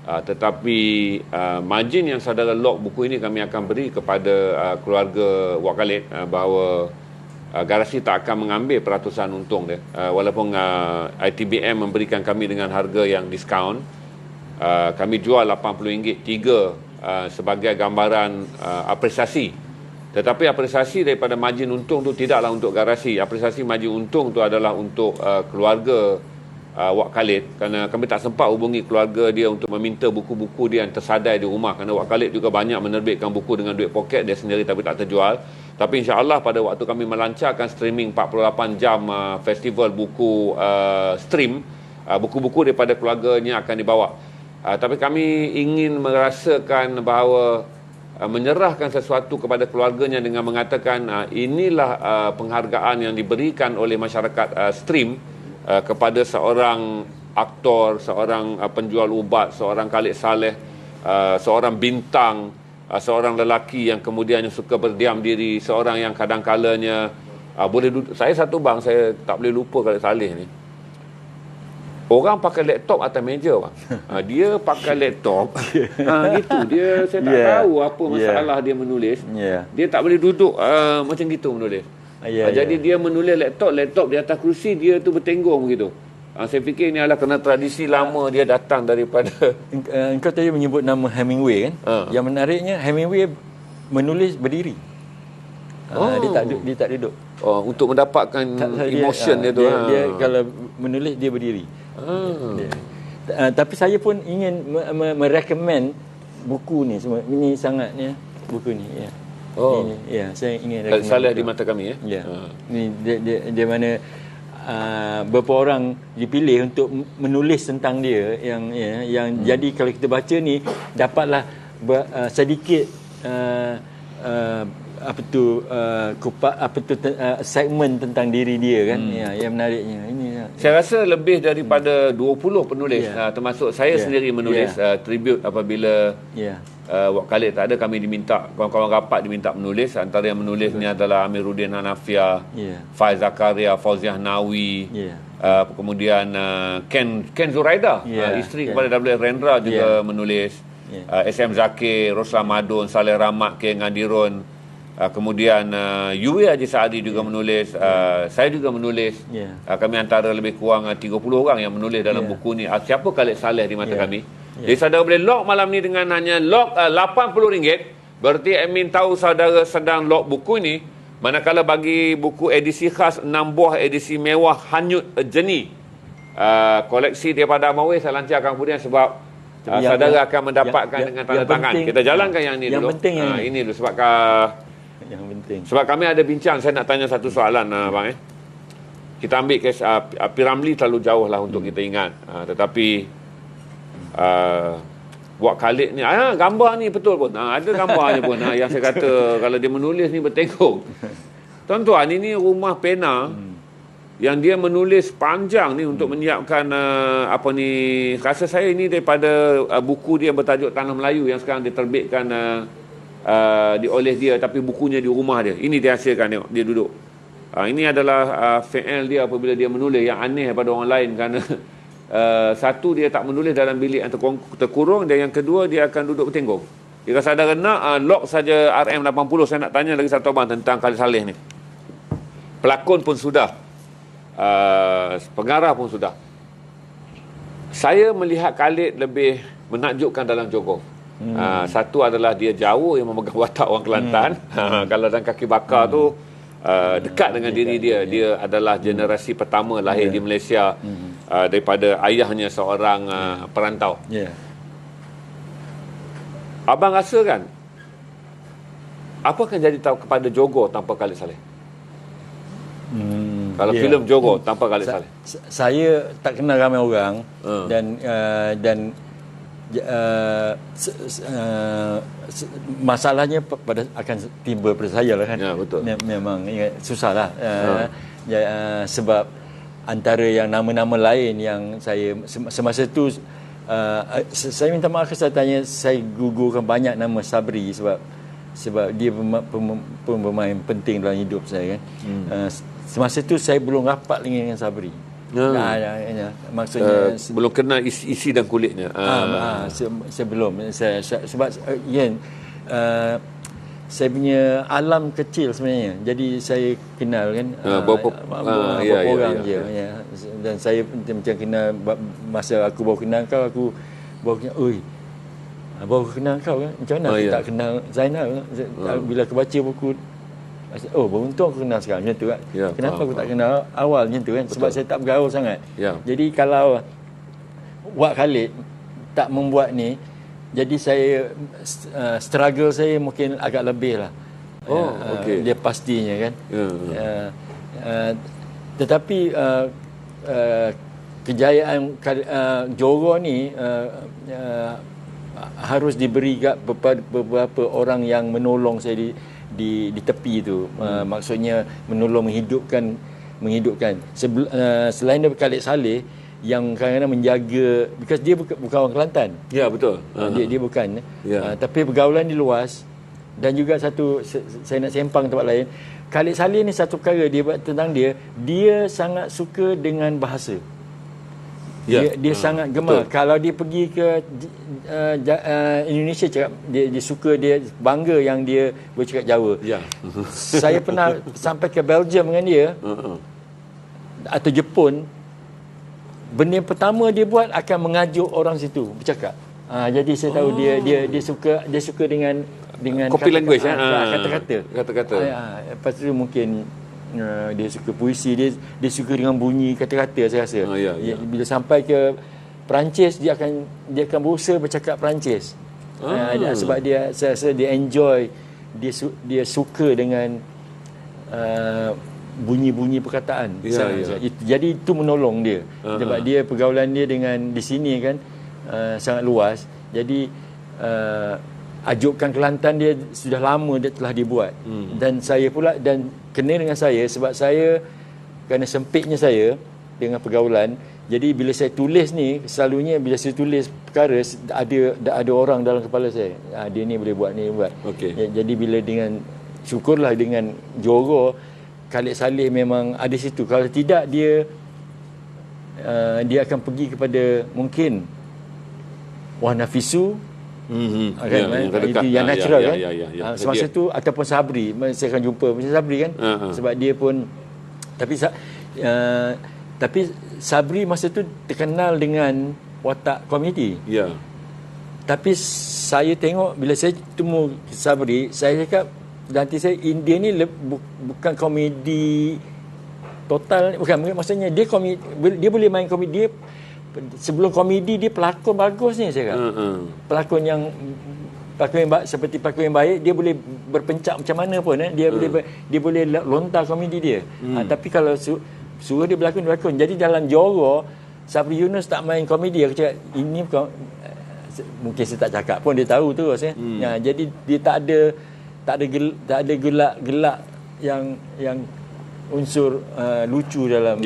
Tetapi margin yang saudara lock buku ini kami akan beri kepada keluarga Wak Khalid, bahawa garasi tak akan mengambil peratusan untung dia. Walaupun ITBM memberikan kami dengan harga yang diskaun, kami jual RM80 tiga sebagai gambaran apresiasi. Tetapi apresiasi daripada margin untung tu tidaklah untuk garasi. Apresiasi margin untung tu adalah untuk keluarga Wak Khalid, kerana kami tak sempat hubungi keluarga dia untuk meminta buku-buku dia yang tersadai di rumah, kerana Wak Khalid juga banyak menerbitkan buku dengan duit poket dia sendiri tapi tak terjual. Tapi insya-Allah pada waktu kami melancarkan streaming 48 jam festival buku stream, buku-buku daripada keluarganya akan dibawa. Tapi kami ingin merasakan bahawa menyerahkan sesuatu kepada keluarganya dengan mengatakan inilah penghargaan yang diberikan oleh masyarakat stream kepada seorang aktor, seorang penjual ubat, seorang Khalid Saleh, seorang bintang, seorang lelaki yang kemudian suka berdiam diri, seorang yang kadang-kalanya boleh duduk. Saya satu bang, saya tak boleh lupa Khalid Saleh ni. Orang pakai laptop atas meja, bang. Dia pakai laptop. Gitu. Dia, saya tak tahu apa masalah dia menulis. Dia tak boleh duduk macam gitu menulis. Jadi dia menulis laptop di atas kerusi, dia tu bertenggong gitu. Saya fikir ini adalah kerana tradisi lama dia datang daripada... Engkau tadi menyebut nama Hemingway kan? Yang menariknya, Hemingway menulis berdiri. Dia tak duduk. Untuk mendapatkan emotion dia tu. Dia kalau menulis dia berdiri. Tapi saya pun ingin merecommend buku ni semua. Ini sangat buku ni. Saya ingin recommend. Salah di mata kami Ni dia mana beberapa orang dipilih untuk menulis tentang dia yang jadi kalau kita baca ni dapatlah sedikit segmen tentang diri dia kan. Yang menariknya ini saya rasa lebih daripada 20 penulis, termasuk saya sendiri menulis tribute apabila Wak Khalid tak ada, kami diminta, kawan-kawan rapat diminta menulis. Antara yang menulis ni adalah Amiruddin Hanafia, Faiz Zakaria, Fauziah Nawi, kemudian Ken Zuraida, isteri kepada W. Rendra juga menulis, SM Zakir, Rosla Madun, Saleh Rahmat, K. Ngadirun. Kemudian Yui Haji Saadi juga menulis, saya juga menulis. Kami antara lebih kurang 30 orang yang menulis dalam buku ni. Siapa Khalid Saleh di mata kami? Jadi saudara boleh lock malam ni dengan hanya lock RM80. Berarti admin tahu saudara sedang lock buku ni. Manakala bagi buku edisi khas 6 buah edisi mewah Hanyut Jeni, koleksi daripada Amawai, saya lancarkan kemudian sebab saudara akan mendapatkan dengan tanda tangan. Kita jalankan yang ni dulu. Yang penting ini dulu sebab yang penting. Sebab kami ada bincang, saya nak tanya satu soalan bang. Kita ambil kes Piramli terlalu jauh lah untuk kita ingat. Tetapi Wak Khalid ni, gambar ni betul pun. Ada gambarnya pun. Yang saya kata kalau dia menulis ni bertengkung. Tuan-tuan, ini rumah pena yang dia menulis panjang ni untuk menyiapkan rasa saya ini daripada buku dia bertajuk Tanah Melayu yang sekarang diterbitkan oleh dia, tapi bukunya di rumah dia. Ini dia hasilkan, tengok dia duduk. Ini adalah fail dia apabila dia menulis, yang aneh daripada orang lain kerana satu, dia tak menulis dalam bilik yang terkurung, dan yang kedua dia akan duduk bertenggung. Jika saudara nak lock saja RM80. Saya nak tanya lagi satu abang tentang Khalid Saleh ni. Pelakon pun sudah, pengarah pun sudah. Saya melihat Khalid lebih menakjubkan dalam Jogong. Satu adalah dia Jawa yang memegang watak orang Kelantan. Kalau dalam Kaki Bakar tu dekat dengan diri dia. Dia adalah generasi pertama lahir di Malaysia daripada ayahnya seorang perantau. Abang rasa kan apa akan jadi kepada Johor tanpa Khalid Saleh? Kalau filem Johor tanpa Khalid Saleh? Saya tak kenal ramai orang dan masalahnya akan timbul pada saya lah kan. Betul. Memang susah lah. Sebab antara yang nama-nama lain yang saya semasa tu saya minta maaf saya gugurkan banyak nama Sabri sebab dia pemain penting dalam hidup saya kan. semasa tu saya belum rapat lagi dengan Sabri. Maksudnya belum kenal isi dan kulitnya. Saya belum. Sebab saya punya alam kecil sebenarnya. Jadi saya kenal kan beberapa orang je. Ya. Dan saya macam kenal masa aku baru kenal kau, aku baru kenal, baru kenal kau kan. Macam mana aku tak kenal Zainal? Bila aku baca buku, beruntung aku kenal sekarang macam tu kan. Kenapa aku tak kenal awal macam tu kan? Sebab saya tak bergaul sangat. Jadi kalau Wak Khalid tak membuat ni, jadi saya struggle saya mungkin agak lebih lah. Dia pastinya kan. Tetapi kejayaan Johor ni harus diberi kat beberapa orang yang menolong saya di tepi tu. Maksudnya menolong menghidupkan. Selain daripada Khalid Saleh yang kadang-kadang menjaga, because dia bukan orang Kelantan. Ya, betul. Dia bukan. Tapi pergaulan dia luas. Dan juga satu, saya nak sempang tempat lain, Khalid Saleh ni satu perkara dia buat tentang dia sangat suka dengan bahasa. Dia sangat gemar. Betul. Kalau dia pergi ke Indonesia, cakap dia suka, dia bangga yang dia bercakap Jawa. Saya pernah sampai ke Belgium dengan dia atau Jepun. Benda yang pertama dia buat akan mengajuk orang situ bercakap. Jadi saya tahu dia suka dengan copy language, kata-kata. Lepas tu mungkin dia suka puisi, dia suka dengan bunyi kata-kata, saya rasa. Bila sampai ke Perancis, dia akan berusaha bercakap Perancis. Sebab saya rasa dia enjoy, dia suka dengan bunyi-bunyi perkataan. Jadi itu menolong dia. Sebab dia pergaulan dia dengan di sini kan sangat luas. Jadi ajukan Kelantan dia sudah lama dia telah dibuat. Dan saya pula, dan kena dengan saya sebab saya kerana sempitnya saya dengan pergaulan. Jadi bila saya tulis ni, selalunya bila saya tulis perkara ada orang dalam kepala saya. Dia ni boleh buat ni buat. Jadi bila dengan syukurlah dengan Johor, Khalid Saleh memang ada situ. Kalau tidak, dia akan pergi kepada mungkin Wah Nafisu, itu yang natural kan. Semasa tu ataupun Sabri, saya akan jumpa macam Sabri kan. Sebab dia pun tapi Sabri masa tu terkenal dengan watak komedi. Tapi saya tengok bila saya temu Sabri, saya cakap nanti saya India ni bukan komedi total, bukan, maksudnya dia boleh main komedi. Sebelum komedi dia pelakon bagus ni, saya kata. Pelakon yang seperti pelakon yang baik, dia boleh berpencak macam mana pun dia boleh lontar komedi dia. Tapi kalau suruh dia berlakon. Jadi dalam Johor, Sabri Yunus tak main komedi. Aku cakap ini bukan, mungkin saya tak cakap pun dia tahu terus ya. Jadi dia tak ada gelak yang unsur lucu dalam.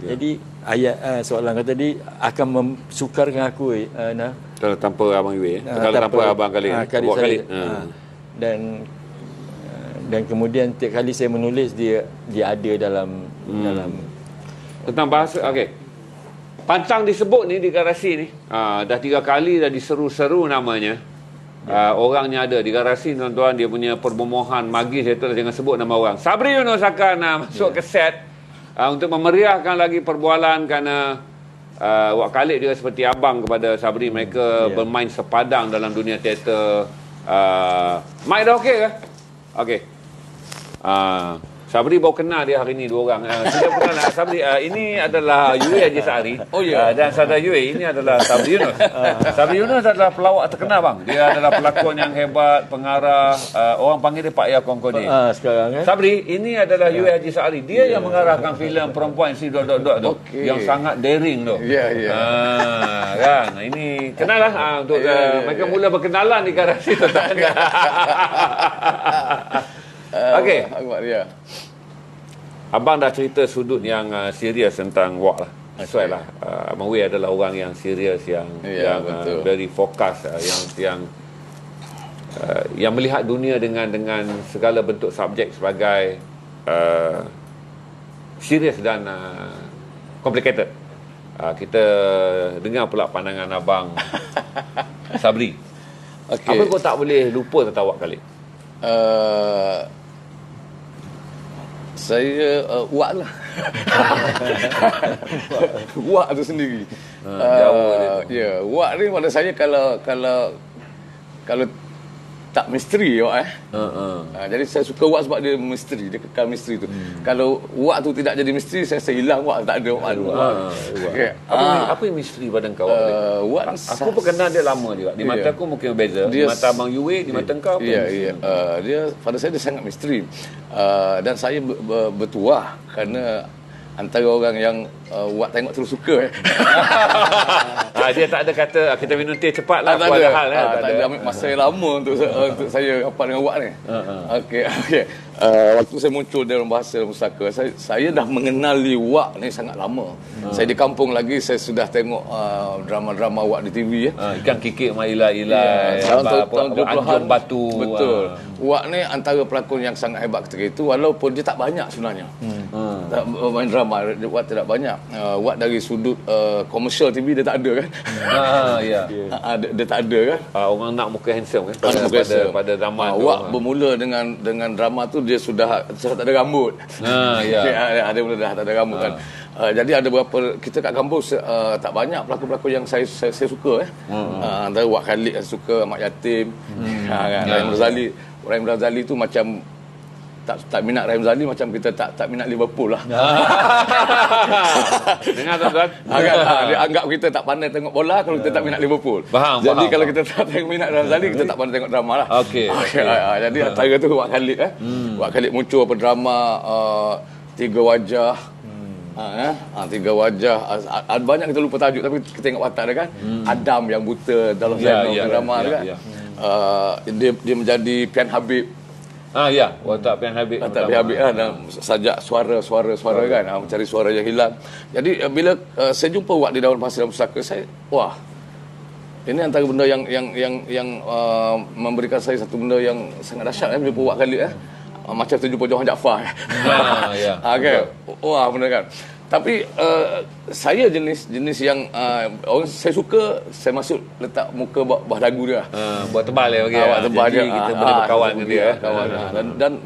Jadi ayat soalan kata tadi akan mensukarkan aku kalau tanpa abang Yue, kalau tanpa abang Khalid. Dan kemudian setiap kali saya menulis dia ada dalam tentang bahasa. Pancang disebut ni di garasi ni dah 3 kali dah diseru-seru namanya. Orangnya ada di garasi, tuan-tuan. Dia punya permohonan magis, itu jangan sebut nama orang. Sabri Yunus akan masuk ke set untuk memeriahkan lagi perbualan, kerana Wak Khalid juga seperti abang kepada Sabri. Mereka bermain sepadang dalam dunia teater. Mike dah okey ke? Okey. Sabri baru kenal dia hari ni 2 orang. Sudah kenal Sabri. Ini adalah Yue Haji Sa'ari. Dan saudara Yue ini adalah Sabri Yunus. Sabri Yunus adalah pelawak terkenal bang. Dia adalah pelakon yang hebat, pengarah. Orang panggil dia Pak Ya Kongkodi. Sekarang Sabri ini adalah Yue Haji Sa'ari. Dia yang mengarahkan filem Perempuan Si tu, yang sangat daring tu. Kan. Ini kenal lah untuk mereka mula berkenalan di garasi tetangga. Okey. Abang dah cerita sudut yang serius tentang Wak lah. Sesuai lah. Abang Wei adalah orang yang serius, yang very fokus, yang melihat dunia dengan segala bentuk subjek sebagai serius dan complicated. Kita dengar pula pandangan Abang Sabri. Okey. Apa kau tak boleh lupa tentang Wak Khalid? Saya Wak lah. Wak tu sendiri. Ya, Wak ni pada saya kalau tak misteri Wak jadi saya suka Wak sebab dia misteri, dia kekal misteri tu. Kalau Wak tu tidak jadi misteri, saya hilang Wak, tak ada Wak. Okay. Apa yang misteri pada kau? Wak Aku pun kenal dia lama juga. Di mata aku mungkin berbeza. Di mata Abang Yue, di mata kau apa? Ya. Dia pada saya dia sangat misteri. Dan saya bertuah kerana antara orang yang Wak tengok terus suka. Dia tak ada kata kita minum teh cepat lah. Tak ada. Hal, tak ada. Ambil masa yang lama untuk saya rapat dengan Wak ni. Okey. Waktu saya muncul dalam bahasa Pusaka, saya dah mengenali Wak ni sangat lama. Saya di kampung lagi, saya sudah tengok drama-drama Wak di TV. Ikan kikik mailai-ilai, tahun 70-an. Anjung Batu. Betul. Wak ni antara pelakon yang sangat hebat ketika itu, walaupun dia tak banyak sebenarnya. Tak main drama, Wak tidak banyak. Wak dari sudut komersial TV dia tak ada kan. Dia tak ada kan. Orang nak muka handsome kan pada zaman tu. Wak bermula dengan drama tu dia sudah tak ada rambut. Dia mula dah tak ada rambut kan. Jadi ada beberapa kita kat kampung tak banyak pelakon-pelakon yang saya suka antara Wak Khalid saya suka, Mak Yatim, Rahim Razali tu macam tak minat Rahim Razali macam kita tak minat Liverpool lah. Dengar tuan-tuan. Dia anggap kita tak pandai tengok bola kalau kita tak minat Liverpool. Jadi kalau kita tak minat Rahim Razali, kita tak pandai tengok drama lah. Jadi antara tu Wak Khalid Wak Khalid muncul apa drama Tiga Wajah. Tiga Wajah. Banyak kita lupa tajuk tapi kita tengok watak dia kan. Adam yang buta dalam drama dia kan. Dia menjadi Pian Habib. Watak Pian Habib. Watak Pian Habib dan sajak suara kan, mencari suara yang hilang. Jadi bila saya jumpa Wak di Dewan Bahasa dan Pusaka, saya ini antara benda yang memberikan saya satu benda yang sangat dahsyat jumpa Wak Khalid macam tu jumpa Johan Jaafar. Benar kan. Tapi saya jenis yang orang saya suka, saya masuk letak muka bawah dagu dia. Buat tebal ya bagi. Buat tebal dia. Kita boleh berkawan dengan dia.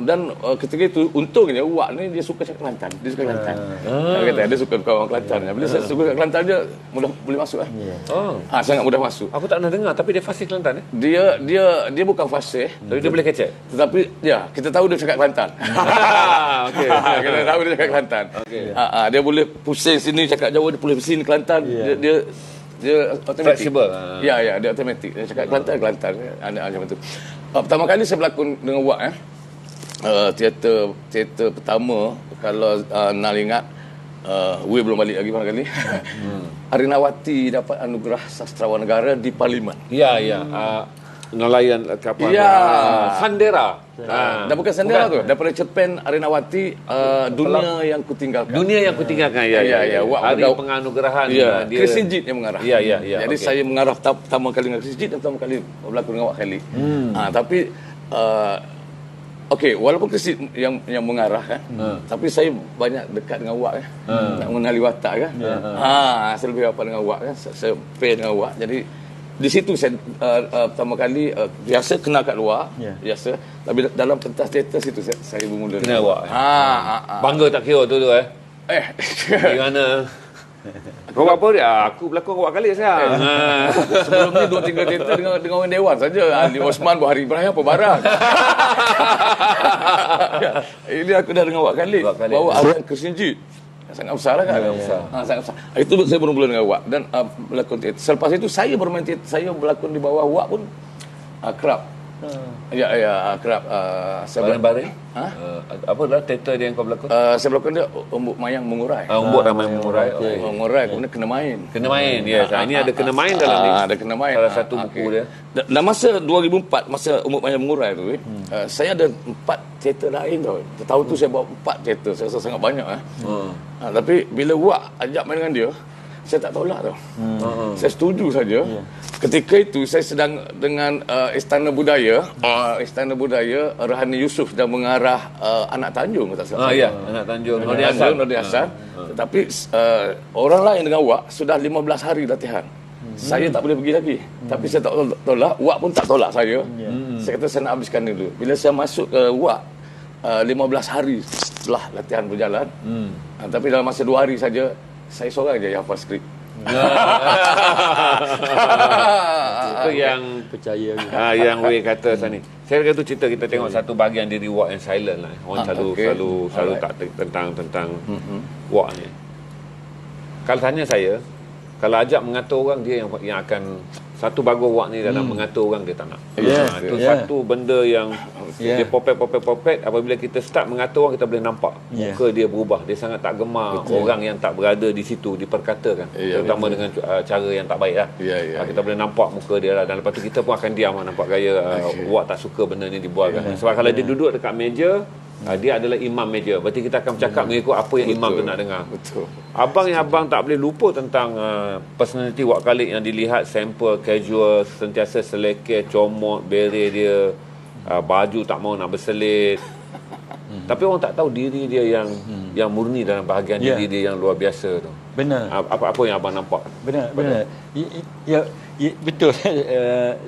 Dan ketika itu untungnya Wak ni dia suka cakap Kelantan. Dia suka Kelantan. Dia suka kawan Kelantan. Bila saya suka Kelantan dia mudah boleh masuk sangat mudah masuk. Aku tak pernah dengar tapi dia fasih Kelantan Dia bukan fasih, tapi dia boleh kecek. Tetapi kita tahu dia cakap Kelantan. Kita tahu dia cakap Kelantan. Dia boleh pusing sini cakap Jawa, dia boleh sini Kelantan. Dia automatik. Flexible. Dia automatik. Dia cakap Kelantan. Ada macam tu. Pertama kali saya berlakon dengan Wak teater pertama kalau Nal ingat Wei belum balik lagi kali. Arinawati dapat anugerah sastrawan negara di Parlimen. Nelayan kapal Sandera. Dan bukan Sandera tu, daripada cerpen Arinawati Dunia Yang Kutinggalkan. Dunia Yang Kutinggalkan. Hari penganugerahan dia Chris Sinjit yang mengarah. Jadi saya mengarah pertama kali dengan Chris Sinjit dan pertama kali berlakon dengan Wak Khalid. Tapi walaupun Chris Sinjit yang mengarah kan, tapi saya banyak dekat dengan Wak nak mengenali watak kan. Saya lebih rapat dengan Wak kan, saya pair dengan Wak. Jadi di situ saya pertama kali biasa kenal kat luar, biasa. Tapi dalam pentas teater situ saya bermula kenal Wak. Bangga tak kira tu di mana? Kau buat apa dia? Aku berlakon Wak Khalid saya. Sebelum ni 2-3 teater dengan orang Dewan saja. Ali Osman, Buhari Ibrahim apa barang. Ini aku dah dengan Wak Khalid. Bawa Aryan Kersinjit. Sangat besar lah kan. Sangat besar. Itu saya bermula dengan Wak dan berlakon teater. Selepas itu saya bermain teater, saya berlakon di bawah Wak pun kerap. Kerap. Bareng-bareng. Apa dah teater dia yang kau berlakon? Saya berlakon dia Umbuk Mayang Mengurai. Umbuk Mayang Mengurai. Mengurai, kemudian Kena Main. Ini ada Kena Main dalam ni. Ada Kena Main. Salah satu buku dia. Dan masa 2004, masa Umbuk Mayang Mengurai tu, saya ada 4 teater lain tau. Tahun tu saya bawa 4 teater. Saya rasa sangat banyak. Tapi bila Wak ajak main dengan dia, saya tak tolak tau. Saya setuju saja. Ketika itu saya sedang dengan Istana Budaya, Rohani Yusof sedang mengarah Anak Tanjung tak salah. Ya, Anak Tanjung Nurdi Hasan. Tetapi orang lain dengan Wak sudah 15 hari latihan. Saya tak boleh pergi lagi. Tapi saya tak tolak, Wak pun tak tolak saya. Saya kata saya nak habiskan dulu. Bila saya masuk ke Wak 15 hari setelah latihan berjalan. Tapi dalam masa 2 hari saja saya seorang je yang hafal skrip. Itu yang percaya yang Wei kata sana ni. Saya kata tu cerita kita tengok satu bahagian diri Wak yang silent lah. Orang selalu tak tentang Wak ni. Kalau tanya saya, kalau ajak mengatur orang, dia yang akan satu bagus Wak ni dalam mengatur orang, dia tak nak. Itu satu benda yang dia popet. Apabila kita start mengatur orang, kita boleh nampak muka dia berubah. Dia sangat tak gemar orang yang tak berada di situ diperkatakan, terutama dengan cara yang tak baik lah. Kita boleh nampak muka dia lah. Dan lepas tu kita pun akan diam lah, nampak gaya Wak tak suka benda ni dibualkan. Sebab kalau dia duduk dekat meja, dia adalah imam meja. Berarti kita akan bercakap mengikut apa yang imam tu nak dengar. Abang tak boleh lupa tentang personality Wak Khalid yang dilihat simple, casual, sentiasa selekeh, comot, beret dia, baju tak mau nak berselit. Tapi orang tak tahu diri dia yang murni dalam bahagian diri dia yang luar biasa tu. Benar. Apa yang abang nampak? Benar. Ya, betul.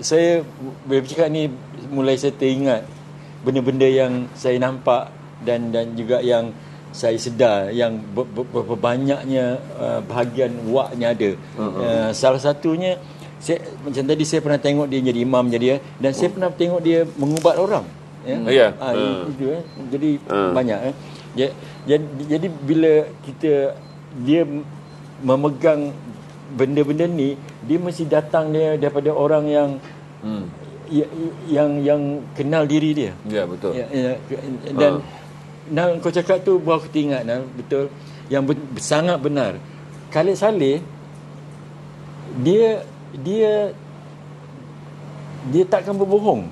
Saya bercakap ni mulai saya teringat benda-benda yang saya nampak dan juga yang saya sedar yang berbanyaknya bahagian Waknya ada. Salah satunya macam tadi saya pernah tengok dia jadi imam jadi, dan saya pernah tengok dia mengubat orang. Itu jadi banyak. Jadi bila dia memegang benda-benda ni, dia mesti datang dia daripada orang yang yang kenal diri dia. Ya, betul. Dan kau cakap tu buat aku teringat, betul, yang sangat benar. Khalid Saleh dia takkan berbohong.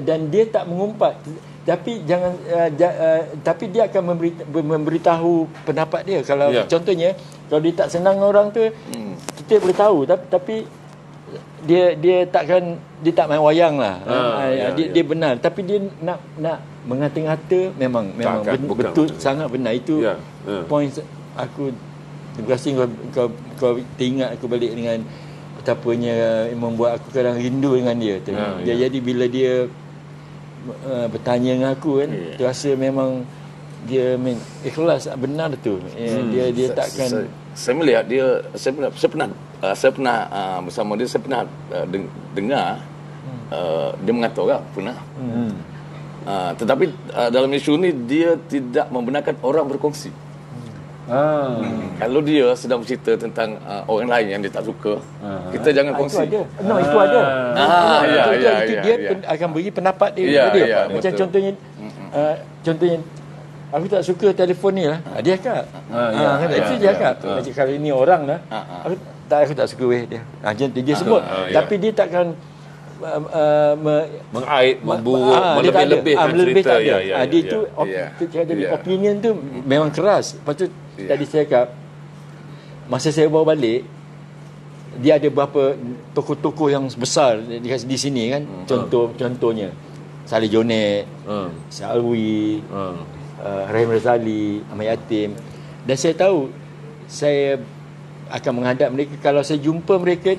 Dan dia tak mengumpat, tapi tapi dia akan memberitahu pendapat dia. Kalau contohnya kalau dia tak senang orang tu, kita boleh tahu, tapi dia tak main wayang lah. Dia benar, tapi dia nak mengata-ngata memang betul, sangat benar. Itu point aku. Terima kasih kau teringat aku balik dengan betapanya membuat aku kadang rindu dengan dia tu. Jadi bila dia bertanya dengan aku kan, terasa memang dia ikhlas, benar tu. Dia takkan. Saya melihat dia, saya pernah bersama dia, saya pernah dengar dia mengatur orang pernah. Tetapi dalam isu ni dia tidak membenarkan orang berkongsi. Kalau dia sedang bercerita tentang orang lain yang dia tak suka, kita jangan kongsi. Itu ada. Dia akan beri pendapat dia. Macam contohnya aku tak suka telefon ni lah. Dia cakap. Itu dia cakap. Macam kalau ini orang lah, aku tak suka dia. Dia sebut. Tapi dia takkan mengait, memburuk, melebih-lebihkan cerita. Dia itu opinion tu memang keras. Lepas tu tadi saya cakap, masa saya bawa balik, dia ada beberapa tokoh-tokoh yang besar di sini kan. Contohnya Saleh Jonet, Salwi, Rahim Razali, Ahmad Yatim. Dan saya tahu saya akan menghadap mereka. Kalau saya jumpa mereka,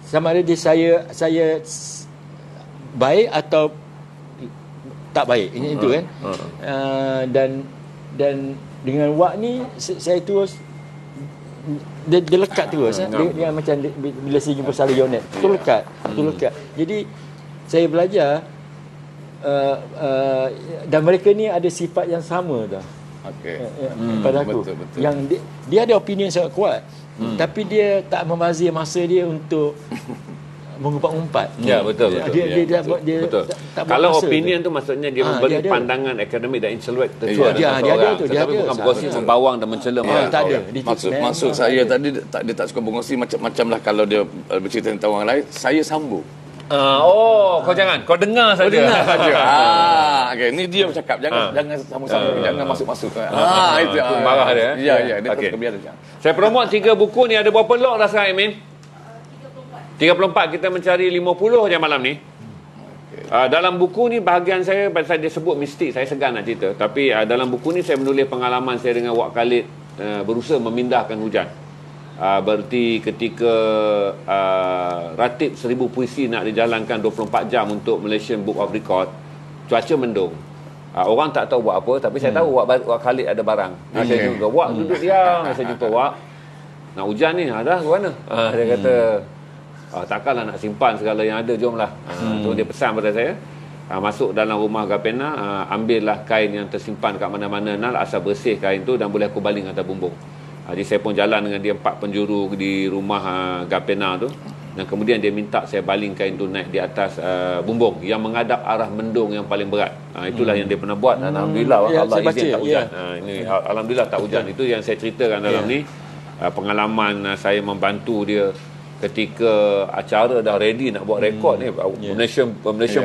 sama ada saya baik atau tak baik, itu kan. Dan dengan Wak ni saya terus dia lekat terus. Dia macam bila saya jumpa Saleh Jonet, tu lekat. Jadi saya belajar dan mereka ni ada sifat yang sama dah. Pada aku. Betul. Yang dia ada opinion sangat kuat. Tapi dia tak membazir masa dia untuk mengumpat-umpat. Ya, betul. Dia tak kalau masa opinion tu maksudnya dia memberi pandangan akademik dan intelektual. Dia ada. Tapi bukan berkongsi membawang dan mencela. Tak ada. Maksud saya tadi dia tak suka berkongsi macam-macam lah. Kalau dia bercerita tentang orang lain, saya sambung. Kau jangan. Kau dengar saja. Okey, ni dia bercakap. Jangan sama-sama. Jangan masuk-masuk. Itu marah dia. Ya. Dia okay. Biar dia. Saya promote 3 buku ni. Ada berapa log dah sekarang, Amin? 34. Kita mencari 50 je malam ni. Dalam buku ni bahagian saya, pasal dia sebut mistik, saya segan nak cerita. Tapi dalam buku ni saya menulis pengalaman saya dengan Wak Khalid berusaha memindahkan hujan. Berarti ketika ratib 1000 puisi nak dijalankan 24 jam untuk Malaysian Book of Record, cuaca mendung. Orang tak tahu buat apa, tapi saya tahu Wak Khalid ada barang. Saya juga, Wak duduk diam. Saya jumpa Wak, nak hujan ni, dah ke mana? Dia kata, takkanlah nak simpan segala yang ada, jomlah. So dia pesan pada saya, masuk dalam rumah Gapena, ambillah kain yang tersimpan kat mana-mana, asal bersih kain tu dan boleh aku baling atas bumbung. Jadi saya pun jalan dengan dia 4 penjuru di rumah Gapena tu, dan kemudian dia minta saya baling kain tu naik di atas bumbung yang menghadap arah mendung yang paling berat. Itulah yang dia pernah buat. Alhamdulillah Allah izin tak hujan. Ini alhamdulillah tak hujan. Itu yang saya ceritakan dalam ni. Pengalaman saya membantu dia ketika acara dah ready nak buat rekod ni. Malaysian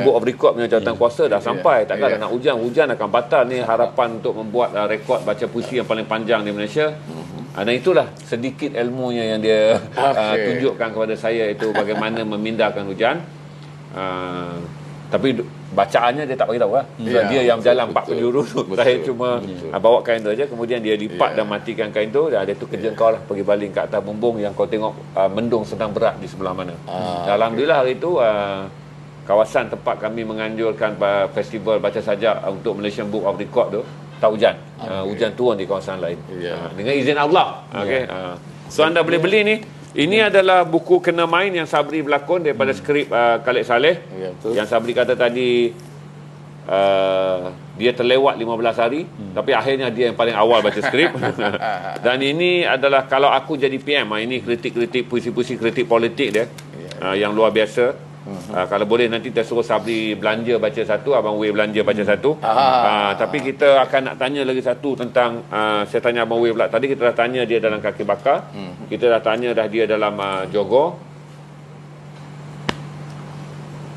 Book of Record punya jawatan kuasa dah sampai. Takkan nak hujan akan batal ni harapan untuk membuat rekod baca puisi yang paling panjang di Malaysia. Dan itulah sedikit ilmunya yang dia tunjukkan kepada saya, itu bagaimana memindahkan hujan. Tapi bacaannya dia tak beritahu lah. Dia yang jalan 4 penjuru tu. Saya cuma bawa kain tu aja, kemudian dia lipat dan matikan kain tu. Dan dia tu kerja kau lah, pergi baling kat atas bumbung yang kau tengok mendung sedang berat di sebelah mana. Alhamdulillah hari tu kawasan tempat kami menganjurkan festival baca sajak untuk Malaysian Book of Record tu tak hujan. Hujan turun di kawasan lain. Dengan izin Allah. So anda boleh beli ni. Ini adalah buku Kena Main yang Sabri berlakon daripada skrip Khalid Saleh. Yang Sabri kata tadi dia terlewat 15 hari, tapi akhirnya dia yang paling awal baca skrip. Dan ini adalah kalau aku jadi PM, ini kritik-kritik puisi-puisi kritik politik dia yang luar biasa. Kalau boleh nanti kita suruh Sabri belanja baca satu, Abang Wei belanja baca satu. Tapi kita akan nak tanya lagi satu tentang saya tanya Abang Wei pula. Tadi kita dah tanya dia dalam Kaki Bakar. Kita dah tanya dah dia dalam Johor.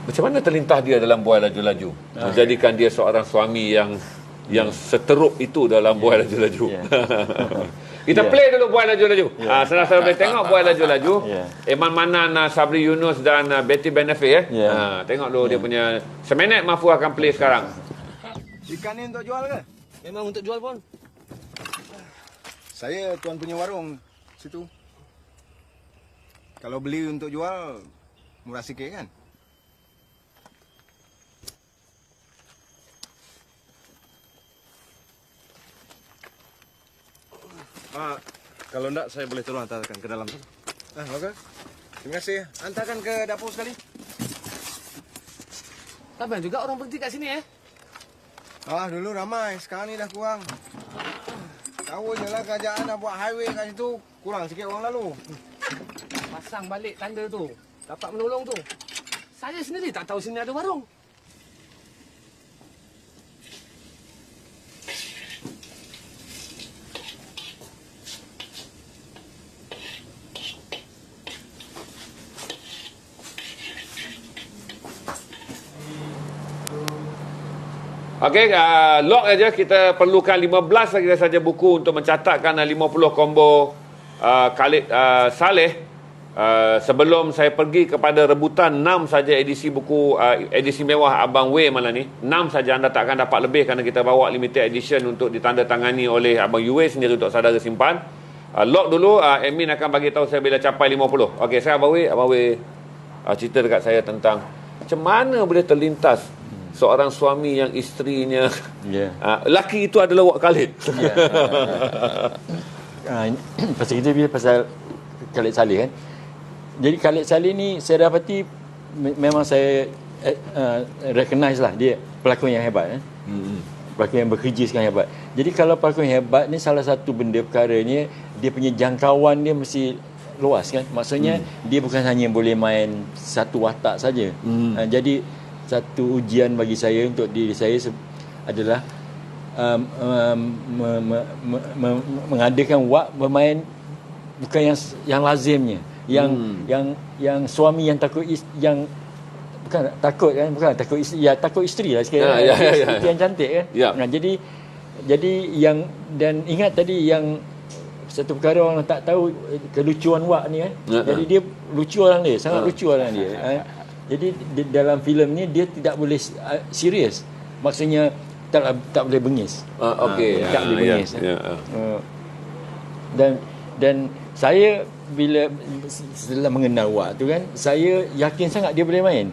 Macam mana terlintas dia dalam Buai Laju-Laju, menjadikan dia seorang suami yang seteruk itu dalam Buai Laju-Laju. Kita play dulu Buai Laju-Laju. Saudara-saudara boleh tengok Buai Laju-Laju. Eman Manan, Sabri Yunus dan Betty Benefit tengok dulu dia punya. Seminit Mahfuz akan play sekarang. Ikan ni untuk jual ke? Memang untuk jual pun. Saya tuan punya warung situ. Kalau beli untuk jual murah sikit kan? Kalau enggak saya boleh tolong hantarkan ke dalam sana. Okey. Terima kasih. Hantarkan ke dapur sekali. Ramai juga orang berhenti kat sini Dulu ramai, sekarang ni dah kurang. Tahu je lah kerajaan nak buat highway kat situ, kurang sikit orang lalu. Pasang balik tanda tu, dapat menolong tu. Saya sendiri tak tahu sini ada warung. Okey, log aja kita perlukan 15 lagi saja buku untuk mencatatkan 50 combo Khalid Saleh. Sebelum saya pergi kepada rebutan 6 saja edisi buku edisi mewah Abang Wei malam ni. 6 saja, anda tak akan dapat lebih kerana kita bawa limited edition untuk ditandatangani oleh Abang Yue sendiri untuk saudara simpan. Log dulu, admin akan bagi tahu saya bila capai 50. Okey, saya Abang Wei cerita dekat saya tentang macam mana boleh terlintas seorang suami yang isterinya laki itu adalah Wak Khalid. Pasal kita bila pasal Khalid Saleh kan. Jadi Khalid Saleh ni saya dapati memang saya recognize lah dia pelakon yang hebat kan. Pelakon yang bekerja sekarang hebat. Jadi kalau pelakon hebat ni salah satu benda perkaranya dia punya jangkauan dia mesti luas kan. Maksudnya dia bukan hanya boleh main satu watak saja. Jadi satu ujian bagi saya untuk diri saya adalah mengadakan Wak bermain bukan yang lazimnya, yang suami yang takut yang bukan takut isteri, takut isteri lah sikit. Isteri yang cantik kan. Nah, jadi yang, dan ingat tadi yang satu perkara orang tak tahu kelucuan Wak ni kan. Jadi dia lucu orang dia, sangat lucu orang dia. Jadi dalam filem ni dia tidak boleh serius. Maksudnya tak boleh bengis. Tak boleh bengis. Dan saya bila setelah mengenal Wak tu kan, saya yakin sangat dia boleh main.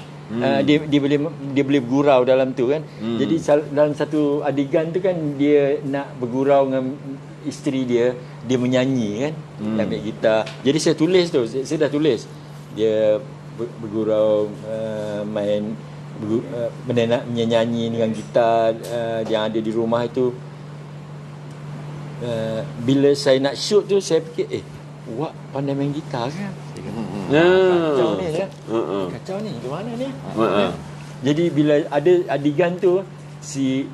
Dia boleh bergurau dalam tu kan. Jadi dalam satu adegan tu kan, dia nak bergurau dengan isteri dia menyanyi kan, ambil gitar. Jadi saya tulis tu, saya dah tulis dia bergurau, main menyanyi dengan gitar yang ada di rumah itu. Bila saya nak shoot tu, saya fikir Wak pandai main gitar kan. Kacau ni kan. Kacau ni, ke mana ni? Jadi bila ada adegan tu, si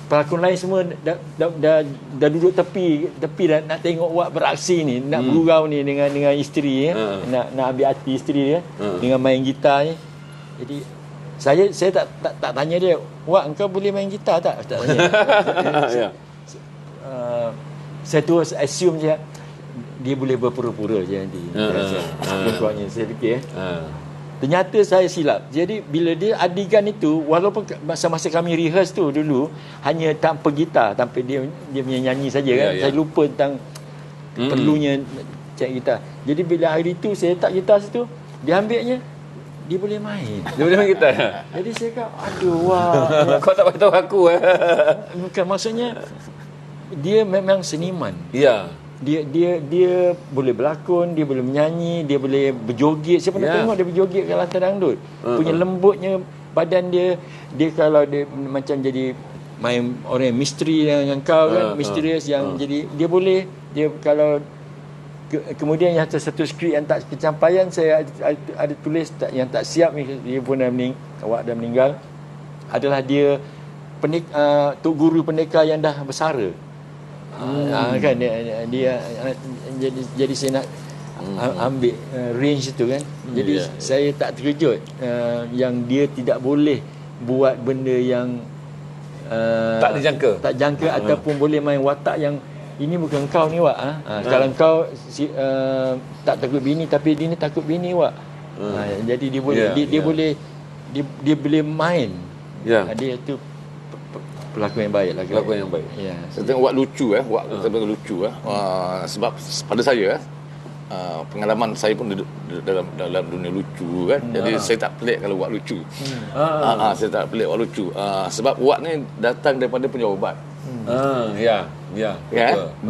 pelakon lain semua dah duduk tepi dah nak tengok Wak beraksi ni, nak bergurau ni dengan isteri nak ambil hati isteri dia dengan main gitar ni. Jadi saya tak tanya dia, Wak engkau boleh main gitar tak? Tak tanya. Saya terus assume je dia boleh berpura-pura je nanti. Saya fikir ternyata saya silap. Jadi bila dia adegan itu, walaupun masa-masa kami rehearse tu dulu hanya tanpa gitar, tanpa dia menyanyi saja kan. Saya lupa tentang perlunya cek gitar. Jadi bila hari tu saya letak gitar situ, dia ambilnya, dia boleh main. Dia boleh main gitar. Jadi saya kata, aduh Wak. Kau tak beritahu aku. Bukan, maksudnya dia memang seniman. Dia boleh berlakon, dia boleh menyanyi, dia boleh berjoget. Saya pernah tengok dia berjoget kat lantai dangdut. Punya lembutnya badan dia kalau dia macam jadi main orang yang misteri dengan kau kan, misterius yang jadi dia boleh, dia kalau kemudian yang satu skrip yang tak kecampaian, saya ada tulis yang tak siap, dia pun Wak dah meninggal, adalah dia Tok Guru Pendekar yang dah bersara. Kan dia jadi saya nak ambil range itu kan. Jadi saya tak terkejut yang dia tidak boleh buat benda yang tak dijangka ataupun boleh main watak yang ini bukan kau ni Wak. Kalau kau tak takut bini, tapi dia ni takut bini Wak. Jadi dia boleh dia boleh main. Dia tu pelakon yang baik lah. Pelakon yang baik. Saya tengok Wak lucu Wak betul lucu sebab pada saya pengalaman saya pun duduk dalam dunia lucu kan. Jadi saya tak pelik kalau Wak lucu. Saya tak pelik Wak lucu. Sebab Wak ni datang daripada penjawab.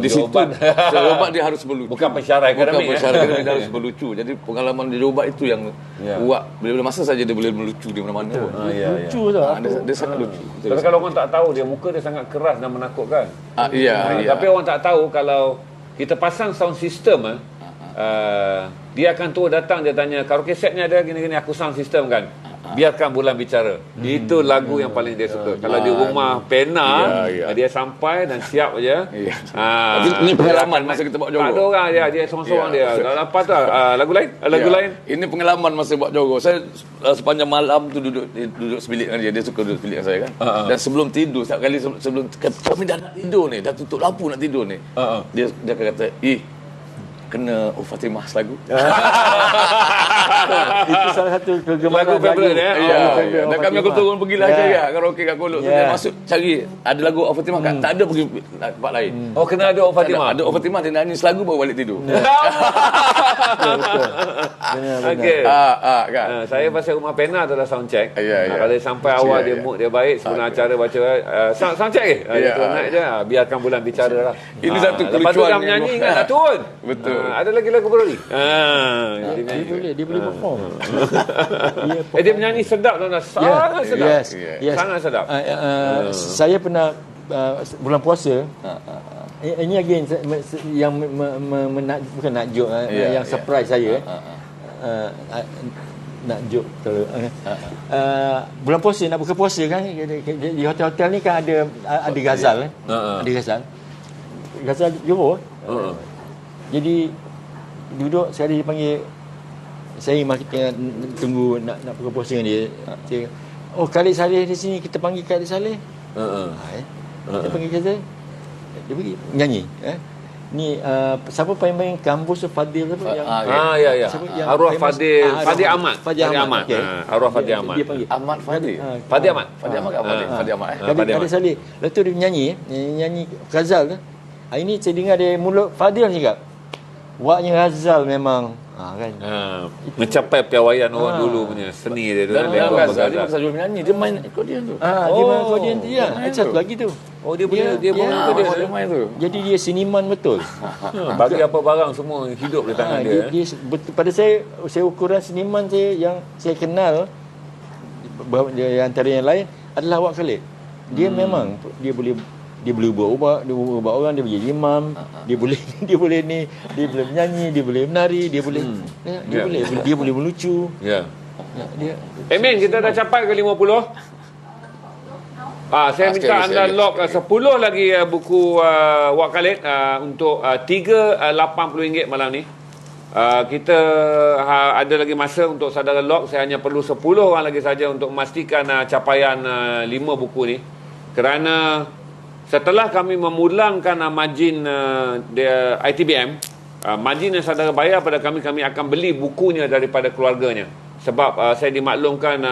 Di situ penjawab dia harus berlucu. Bukan pesyarat akademik. Dia harus berlucu. Jadi pengalaman di penjawab itu yang Wak bila masa saja dia boleh melucu di mana-mana. Lucu tau. Dia sangat lucu. Tapi kalau orang tak tahu, dia muka dia sangat keras dan menakutkan. Tapi orang tak tahu kalau kita pasang sound system dia akan terus datang, dia tanya, karaoke set ni ada gini-gini, aku sound system kan. Biarkan bulan bicara. Itu lagu yang paling dia suka. Kalau di rumah pena, dia sampai dan siap aja. Ini pengalaman masa kita buat Jogo. Tak ada orang dia seorang-seorang dia. Apa tu? Lagu lain? Ini pengalaman masa buat Jogo. Saya sepanjang malam tu duduk sebilik dengan dia. Dia suka duduk sebilik dengan saya kan. Dan sebelum tidur, setiap kali sebelum kami dah nak tidur ni, dah tutup lampu nak tidur ni. Dia akan kata, kena Fatimah lagu. Itu salah satu kegemaran lagu favorite dia. Dan kami aku turun pergilah cari karaoke kat Kolok. Dia masuk cari ada lagu Fatimah kan. Tak ada pergi tempat lain. Kena ada Fatimah. Ada Fatimah, dia nyanyi selagu baru balik tidur. Okey. Kan. Saya pasal rumah pena tu dah sound check. Kalau sampai awal dia mood dia baik, sebelum acara baca sound check dia turun naik je. Biarkan bulan bicara lah. Ini satu kelucuan. Lepas tu dah menyanyi kan tak turun. Betul. Ada lagi lagu baru ni. Dia boleh perform. Dia menyanyi sedap tuan. Sangat sedap. Sangat sedap. Saya pernah bulan puasa. Ini again yang bukan nak joke, yang surprise saya. Nak joke kalau bulan puasa, nak buka puasa kan, di hotel-hotel ni kan ada ghazal kan. Ada ghazal Johor. Jadi duduk sekali dipanggil saya masih tengah tunggu nak berpuasa dengan dia. Dia, oh, Khalid Saleh di sini, kita panggil Khalid Saleh. Kita panggil Khalid. Dia pergi nyanyi. Ni siapa main kampus Fadil apa yang ya. Arwah Fadil Ahmad. Fadil Ahmad. Arwah Fadil Ahmad. Dia panggil Ahmad Fadil. Fadil Ahmad. Fadil Ahmad. Khalid Saleh. Lepas tu dia nyanyi Ghazal tu. Hari ni saya dengar dari mulut Fadil cakap, waknya Ghazal memang kan. Mencapai piawaian orang dulu punya seni dia tu. Dia pasal jual menyanyi, dia main akordion tu. Dia main akordion tu ya. Satu lagi tu. Oh, dia main tu. Jadi dia seniman betul. Bagi apa barang semua hidup di tangan dia. Pada saya ukuran seniman saya yang saya kenal antara yang lain adalah Wak Khalid. Dia memang dia boleh ubah orang, dia boleh jadi imam, dia boleh menyanyi, dia boleh menari, dia boleh melucu. Ya. Emin, kita dah capai ke 50. Saya minta anda lock 10 lagi buku Wak Khalid untuk RM380 malam ni. Kita ada lagi masa untuk saudara lock. Saya hanya perlu 10 orang lagi saja untuk memastikan capaian 5 buku ni. Kerana setelah kami memulangkan margin ITBM, margin yang saudara bayar pada kami akan beli bukunya daripada keluarganya. Sebab saya dimaklumkan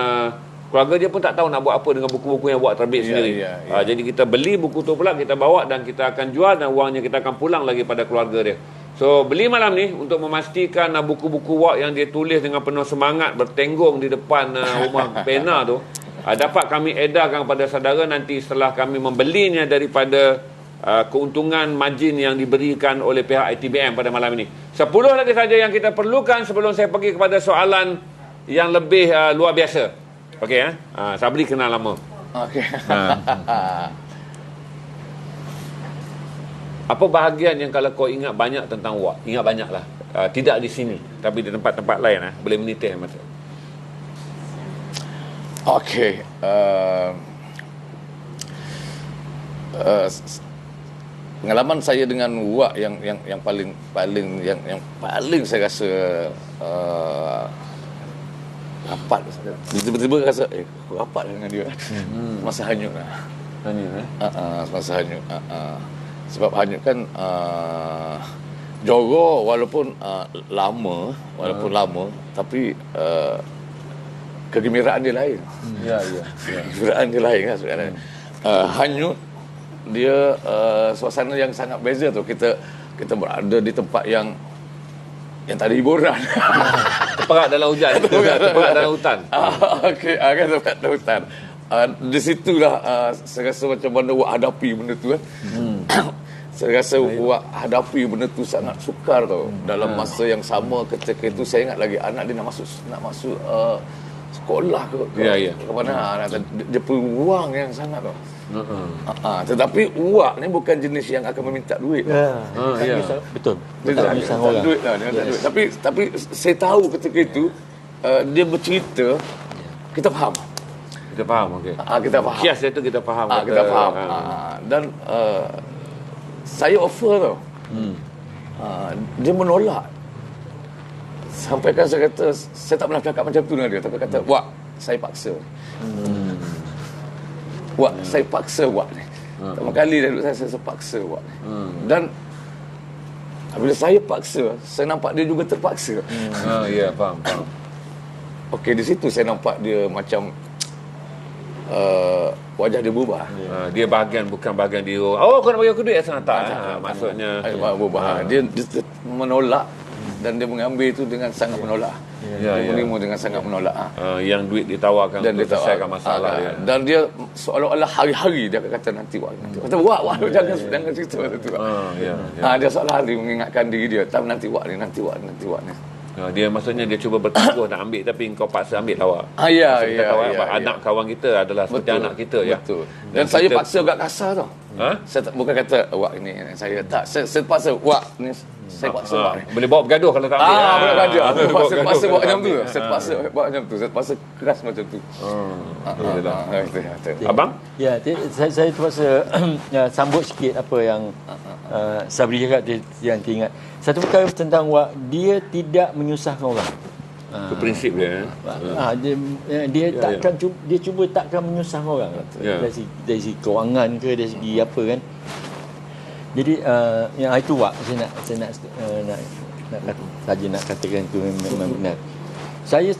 keluarga dia pun tak tahu nak buat apa dengan buku-buku yang buat terbit sendiri. Jadi kita beli buku tu pula, kita bawa dan kita akan jual dan wangnya kita akan pulang lagi pada keluarga dia. So beli malam ni untuk memastikan buku-buku Wak yang dia tulis dengan penuh semangat bertenggung di depan rumah pena tu dapat kami edarkan kepada saudara nanti setelah kami membelinya daripada keuntungan margin yang diberikan oleh pihak ITBM pada malam ini. 10 lagi saja yang kita perlukan sebelum saya pergi kepada soalan yang lebih luar biasa. Okey Sabri kenal lama. Okey. Apa bahagian yang kalau kau ingat banyak tentang Wak? Ingat banyaklah. Tidak di sini tapi di tempat-tempat lain boleh menitih masa. Okey. Pengalaman saya dengan Wak yang paling saya rasa rapat. Tiba-tiba rasa aku rapat dengan dia. Masa hanyut lah. Masa hanyut. Sebab hanyut kan Johor walaupun lama tapi kegembiraan dia lain. Kegembiraan dia lain kan sebenarnya. Hanyut dia suasana yang sangat beza tu. Kita berada di tempat yang tak ada hiburan. Terperak dalam hujan. Terperak dalam hutan. Okey, kan tempat dalam hutan. Di situlah saya rasa macam mana Wak hadapi benda tu kan. Saya rasa Wak hadapi benda tu sangat sukar tau. Dalam masa yang sama ketika itu saya ingat lagi anak dia nak masuk sekolah ke mana. Dia perlu ruang yang sangat tau. Tetapi Wak ni bukan jenis yang akan meminta duit. Betul. Dia tak minta duit lah. Tapi saya tahu ketika itu dia bercerita, kita faham. Okey. Kita faham. Kias dia tu kita faham. Kita faham. Dan saya offer tau. Dia menolak. Sampai kan saya kata, saya tak pernah cakap macam tu dengan dia. Tapi kata, Wak, saya paksa. Wak, saya paksa Wak ni. Pertama kali dia duduk saya paksa Wak ni. Dan bila saya paksa, saya nampak dia juga terpaksa. Faham. Okey, di situ saya nampak dia macam wajah dia berubah. Dia bukan bahagian dia. Oh, kau nak bagi aku duit asal tak. Maksudnya berubah. Dia menolak dan dia mengambil itu dengan sangat menolak. Dia menerima dengan sangat menolak. Yang duit ditawarkan dan untuk selesaikan masalah. Dan dia seolah-olah hari-hari dia akan kata nanti Wak. Kata Wak jangan cerita tu. Dia seolah-olah mengingatkan diri dia, nanti Wak ni. Dia maksudnya dia cuba bertangguh nak ambil tapi kau paksa ambil awak. Anak kawan kita adalah seperti anak kita. Betul. Dan saya paksa agak kasar tau. Saya bukan kata Wak ini saya tak. Saya paksa Wak ni. Saya paksa Wak ni. Boleh bawa bergaduh kalau tak ambil. Boleh bergaduh. Saya paksa buat macam tu. Saya paksa keras macam tu. Abang? Ya, saya terpaksa sambut sikit apa yang Sabri cakap yang teringat. Satu perkara tentang Wak, dia tidak menyusahkan orang. Itu prinsip dia. Dia takkan dia cuba takkan menyusahkan orang. Dari segi kewangan ke, dari segi apa kan. Jadi yang itu saya nak nak katakan itu memang benar. Saya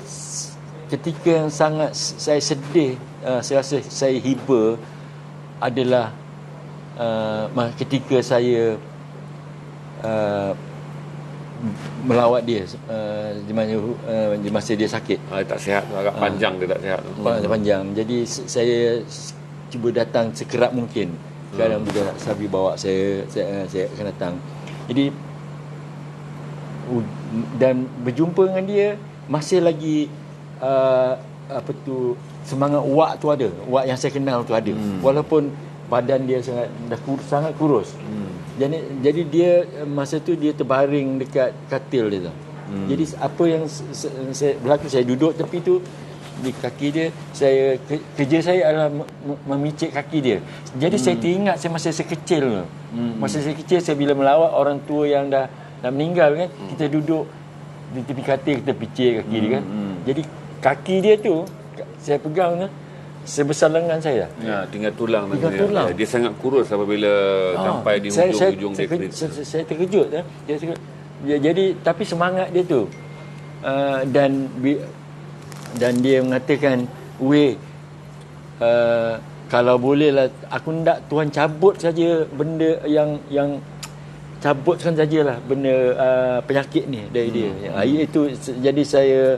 ketika yang sangat saya sedih, saya rasa saya hiba adalah ketika saya melawat dia di masa dia sakit. Tak sihat, agak panjang dia tak sihat. Panjang. Jadi saya cuba datang sekerap mungkin. Kadang bila Sabi bawa saya akan datang. Jadi dan berjumpa dengan dia masih lagi semangat wak tu ada. Wak yang saya kenal tu ada. Walaupun badan dia sangat kurus. Jadi dia masa tu dia terbaring dekat katil dia tu. Jadi apa yang berlaku, saya duduk tepi tu di kaki dia, kerja saya adalah memicit kaki dia. Jadi saya teringat saya masa saya kecil. Masa saya kecil, saya bila melawat orang tua yang dah meninggal kan, kita duduk di tepi katil, kita picit kaki dia kan. Jadi kaki dia tu saya pegang sebesar lengan saya. Tinggal tulang. Dia sangat kurus apabila sampai di hujung dia. Saya terkejut. Jadi tapi semangat dia tu. Dan dia mengatakan, kalau bolehlah aku nak Tuhan cabut saja benda yang cabutkan sajalah benda penyakit ni dari dia. Itu jadi saya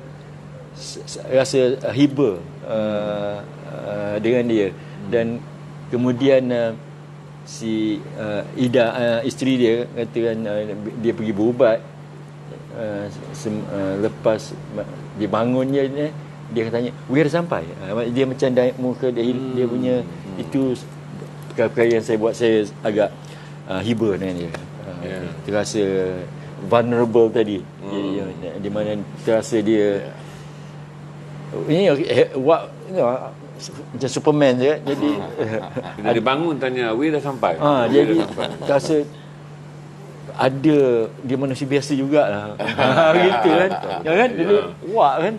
rasa hiba dengan dia. Dan kemudian si Ida, isteri dia katakan dia pergi berubat. Lepas dia bangun dia tanya, dah sampai? Dia macam naik muka dia punya itu perkara yang saya buat saya agak hiba dengan dia. Terasa vulnerable tadi. Di mana terasa dia ini macam Superman je. Jadi bila dia bangun tanya, dah sampai? Jadi terasa ada dia manusia biasa jugalah. Gitu kan. Dia wak kan.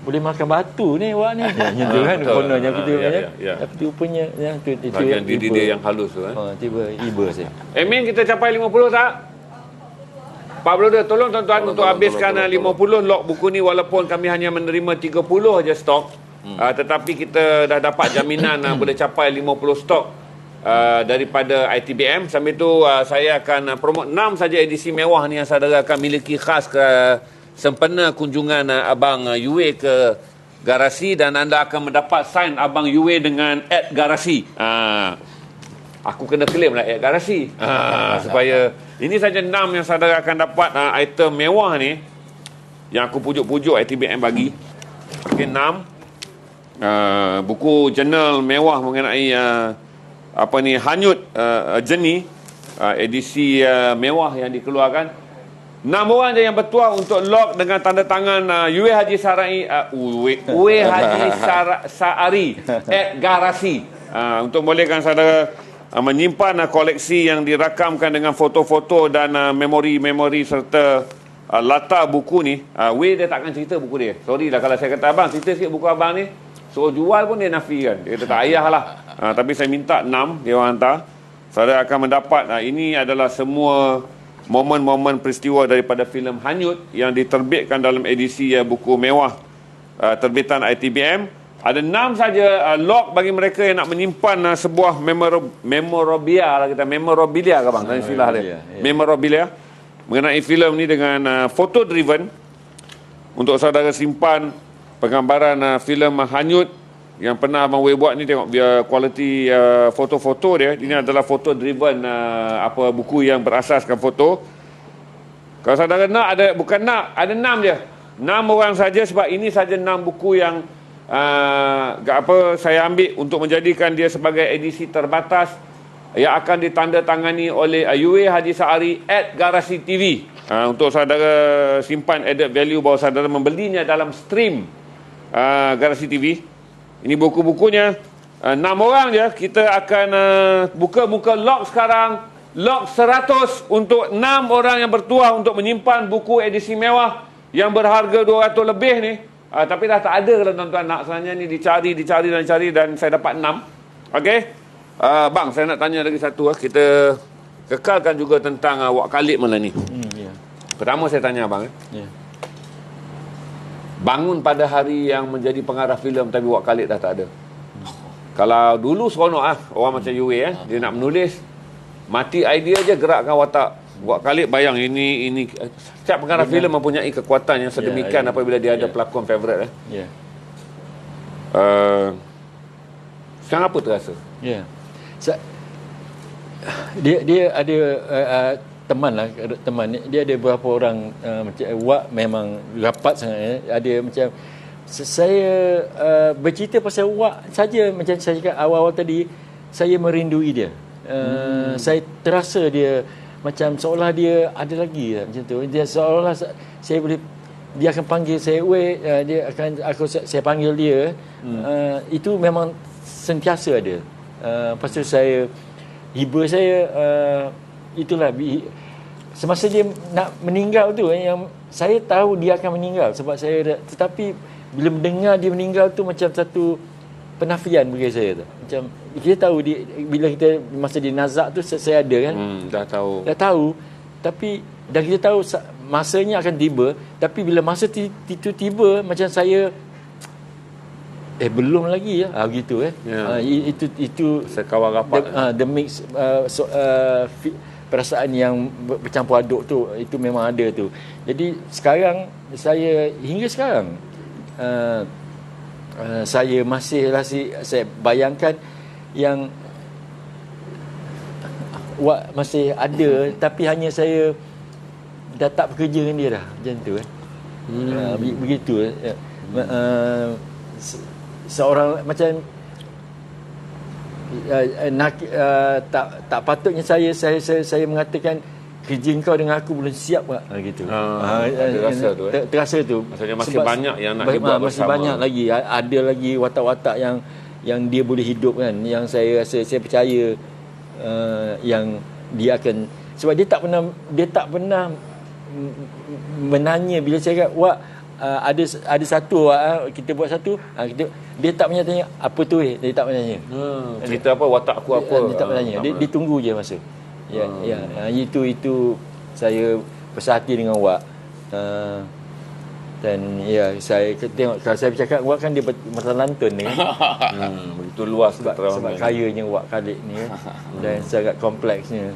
Boleh makan batu ni wak ni. Macam tu kan kononnya kita kan. Tapi rupanya itu bahagian diri dia yang halus tu kan. Tiba iba saya. Emin, kita capai 50 tak? Pak Brother, tolong tuan-tuan untuk habiskan 50 log buku ni, walaupun kami hanya menerima 30 aja stok. Tetapi kita dah dapat jaminan boleh capai 50 stok daripada ITBM. Sambil tu saya akan promote 6 saja edisi mewah ni yang saudara akan miliki khas ke sempena kunjungan Abang Yue ke garasi, dan anda akan mendapat sign Abang Yue dengan @garasi. Aku kena claim lah garasi. Supaya ini saja 6 yang saudara akan dapat item mewah ni yang aku pujuk-pujuk ITBM bagi. Okay, 6 buku jurnal mewah mengenai hanyut Jeni, edisi mewah yang dikeluarkan. 6 orang je yang bertuah untuk log dengan tanda tangan Yue Haji Sarai Haji Saari @garasi, untuk bolehkan saudara menyimpan koleksi yang dirakamkan dengan foto-foto dan memori-memori serta latar buku ni. Wei dia takkan cerita buku dia. Sorry lah kalau saya kata, abang cerita sikit buku abang ni. Suruh jual pun dia nafi kan. Dia kata tak payah lah. Tapi saya minta 6 dia orang hantar. Saudara akan mendapat ini adalah semua momen-momen peristiwa daripada filem Hanyut yang diterbitkan dalam edisi buku mewah terbitan ITBM. Ada 6 saja log bagi mereka yang nak menyimpan sebuah memorabilia lah, kita memorabilia ke bang? Tanya istilah dia. Memorabilia mengenai filem ni dengan photo driven, untuk saudara simpan penggambaran filem Hanyut yang pernah Abang Wei buat ni. Tengok biar kualiti foto-foto dia. Ini adalah photo driven buku yang berasaskan foto. Kalau saudara nak, ada 6 je. 6 orang saja, sebab ini saja 6 buku yang saya ambil untuk menjadikan dia sebagai edisi terbatas yang akan ditandatangani oleh Yue Haji Saari @garasi TV. Untuk saudara simpan added value bahawa saudara membelinya dalam stream Garasi TV. Ini buku-bukunya 6 orang je. Kita akan buka muka log sekarang. Log 100 untuk 6 orang yang bertuah untuk menyimpan buku edisi mewah yang berharga 200 lebih ni, tapi dah tak ada kalau tuan-tuan nak. Sebenarnya ni dicari dan saya dapat 6. Okey. Bang, saya nak tanya lagi satu. Kita kekalkan juga tentang Wak Khalid malam ni. Pertama saya tanya abang. Bangun pada hari yang menjadi pengarah filem tapi Wak Khalid dah tak ada. Kalau dulu seronok orang macam Yue dia nak menulis, mati idea je gerakkan watak. Wak Khalid bayang ini setiap pengarah filem mempunyai kekuatan yang sedemikian apabila dia ada pelakon favourite. Sekarang apa terasa? Dia ada teman dia ada beberapa orang macam Wak memang rapat sangat ada macam saya bercerita pasal Wak saja, macam saya cakap awal-awal tadi, saya merindui dia. Saya terasa dia macam seolah dia ada lagi macam tu. Dia seolah saya boleh, dia akan panggil saya, dia akan saya panggil dia. Itu memang sentiasa ada. Lepas tu saya hibur saya itulah semasa dia nak meninggal tu, yang saya tahu dia akan meninggal sebab saya tetapi bila mendengar dia meninggal tu macam satu penafian bagi saya tu. Macam kita tahu dia bila kita masa dia nazak tu saya ada kan. Dah tahu. Tapi dan kita tahu masanya akan tiba, tapi bila masa itu tiba macam saya belum lagi gitu itu sekawal rapat the mix perasaan yang bercampur aduk tu, itu memang ada tu. Jadi sekarang hingga sekarang saya masih saya bayangkan yang Wak masih ada, tapi hanya saya dah tak bekerja dengan dia dah, macam tu begitu. Seorang macam tak patutnya saya mengatakan kerja kau dengan aku belum siap gitu. Terasa tu. Maksudnya masih banyak yang nak dibuat bersama. Masih banyak lagi, ada lagi watak-watak yang dia boleh hidup kan, yang saya rasa, saya percaya yang dia akan, sebab dia tak pernah menanya bila saya kata Wak ada satu kita buat satu, dia tak pernah tanya apa tu dia tak pernah tanya. Cerita apa, watak aku apa, dia tak pernah tanya. Dia tunggu je masa. Itu saya bersahati dengan Wak. Dan saya tengok, kalau saya bercakap Wak kan dia mata lantun ni. Begitu luas sebab kayanya Wak Khalid ni dan sangat kompleksnya.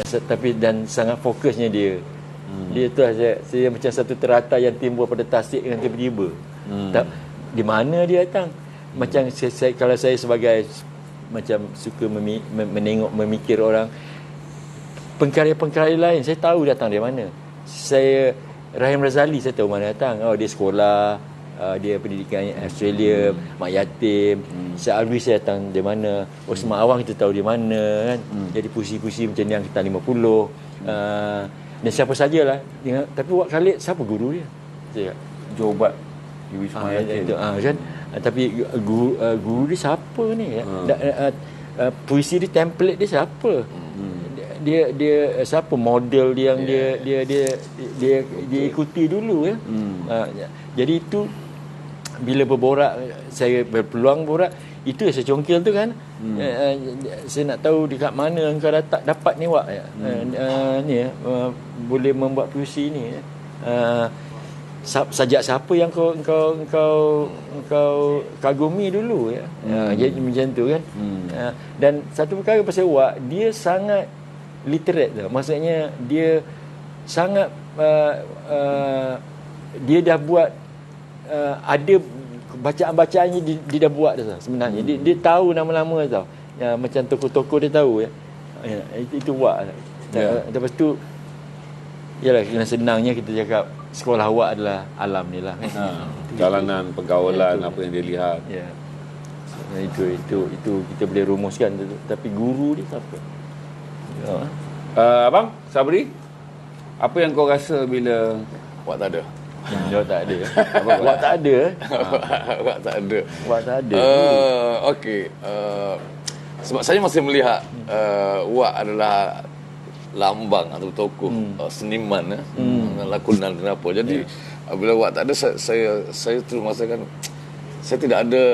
Tapi dan sangat fokusnya dia. Dia tu saya macam satu teratai yang timbul pada tasik dengan tiba-tiba. Di mana dia datang? Macam saya kalau saya sebagai macam suka menengok, memikir orang, pengkarya-pengkarya lain saya tahu datang dari mana. Rahim Razali saya tahu mana datang. Dia sekolah, dia pendidikan Australia, mak yatim. Syah Alwi saya datang dari mana. Osman Awang kita tahu di mana kan. Jadi puisi-puisi macam yang kita 50. Dan siapa sajalah. Tapi Wak Khalid siapa guru dia? Saya Jobat Wisma Yatim kan. Tapi guru dia siapa ni? Puisi dia, template dia siapa? Dia siapa model dia yang dia ikuti dulu ya. Jadi itu bila berborak, saya berpeluang borak, itu saya congkil tu kan. Saya nak tahu dekat mana engkau dapat ni Wak boleh membuat puisi ni. Sajak siapa yang kau kagumi dulu ya. Jadi macam tu kan. Dan satu perkara pasal Wak, dia sangat literate tu. Maksudnya dia sangat dia dah buat ada bacaan-bacaannya dia dah buat dah sebenarnya. Dia tahu nama-nama tau. Macam tokoh-tokoh dia tahu ya. Itu Wak. Lepas tu yalah, kena senangnya kita cakap sekolah Wak adalah alam ni lah. Jalanan, pergaulan, apa yang dia lihat. Itu kita boleh rumuskan. Tapi guru dia siapa? Abang Sabri, apa yang kau rasa bila Wak tak ada? Wak tak ada. Wak tak ada. Wak tak ada. Okey. Sebab saya masih melihat Wak adalah lambang atau tokoh seniman lakonan kenapa. Jadi Bila Wak tak ada, saya terus merasakan saya tidak ada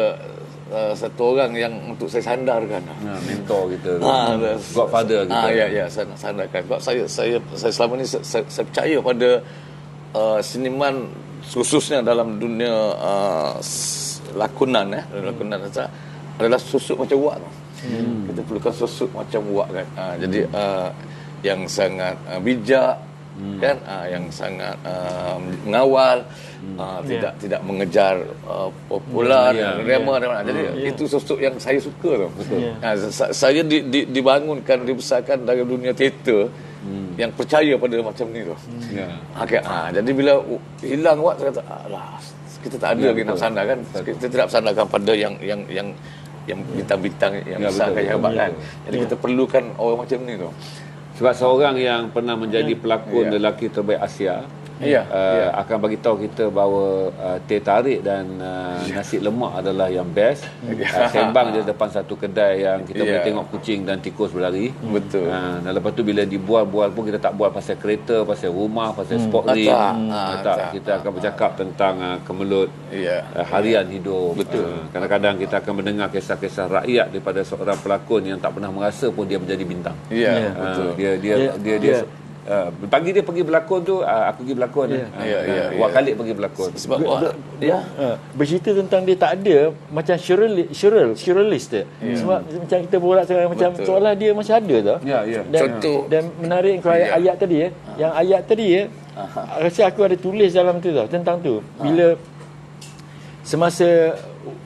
satu orang yang untuk saya sandarkan. Mentor kita. Godfather kita. Ya, saya nak sandarkan. Sebab saya selama ni saya percaya pada seniman, khususnya dalam dunia lakonan adalah susuk macam Wak tu. Kita perlukan susuk macam Wak kan. Jadi yang sangat bijak kan, yang sangat mengawal, tidak mengejar popular, rema. Jadi itu sosok yang saya suka tu. Saya dibangunkan, dibesarkan dari dunia teater yang percaya pada macam ni tu. Jadi bila hilang Wak, saya kata alah, kita tak ada lagi nak sandar kan. Kita tidak sandarkan pada yang bintang-bintang yang besar kan, yang hebat kan. Jadi kita perlukan orang macam ni tu. Sebab seorang yang pernah menjadi pelakon lelaki terbaik Asia akan bagi tahu kita bahawa teh tarik dan nasi lemak adalah yang best. Sembang je depan satu kedai yang kita boleh tengok kucing dan tikus berlari. Betul. Dan lepas tu bila dibual-bual pun kita tak bual pasal kereta, pasal rumah, pasal sport ring. Tak. Kita akan bercakap tentang kemelut harian hidup. Betul. Kadang-kadang kita akan mendengar kisah-kisah rakyat daripada seorang pelakon yang tak pernah merasa pun dia menjadi bintang. Betul. Dia pagi dia pergi berlakon tu, aku pergi berlakon. Wak Khalid pergi berlakon. Sebab bercerita tentang dia tak ada macam surrealist dia. Sebab macam kita borak sekarang, macam seolah dia masih ada tau. Dan menarik kau ayat tadi yang ayat tadi rasa aku ada tulis dalam tu tau, tentang tu. Bila semasa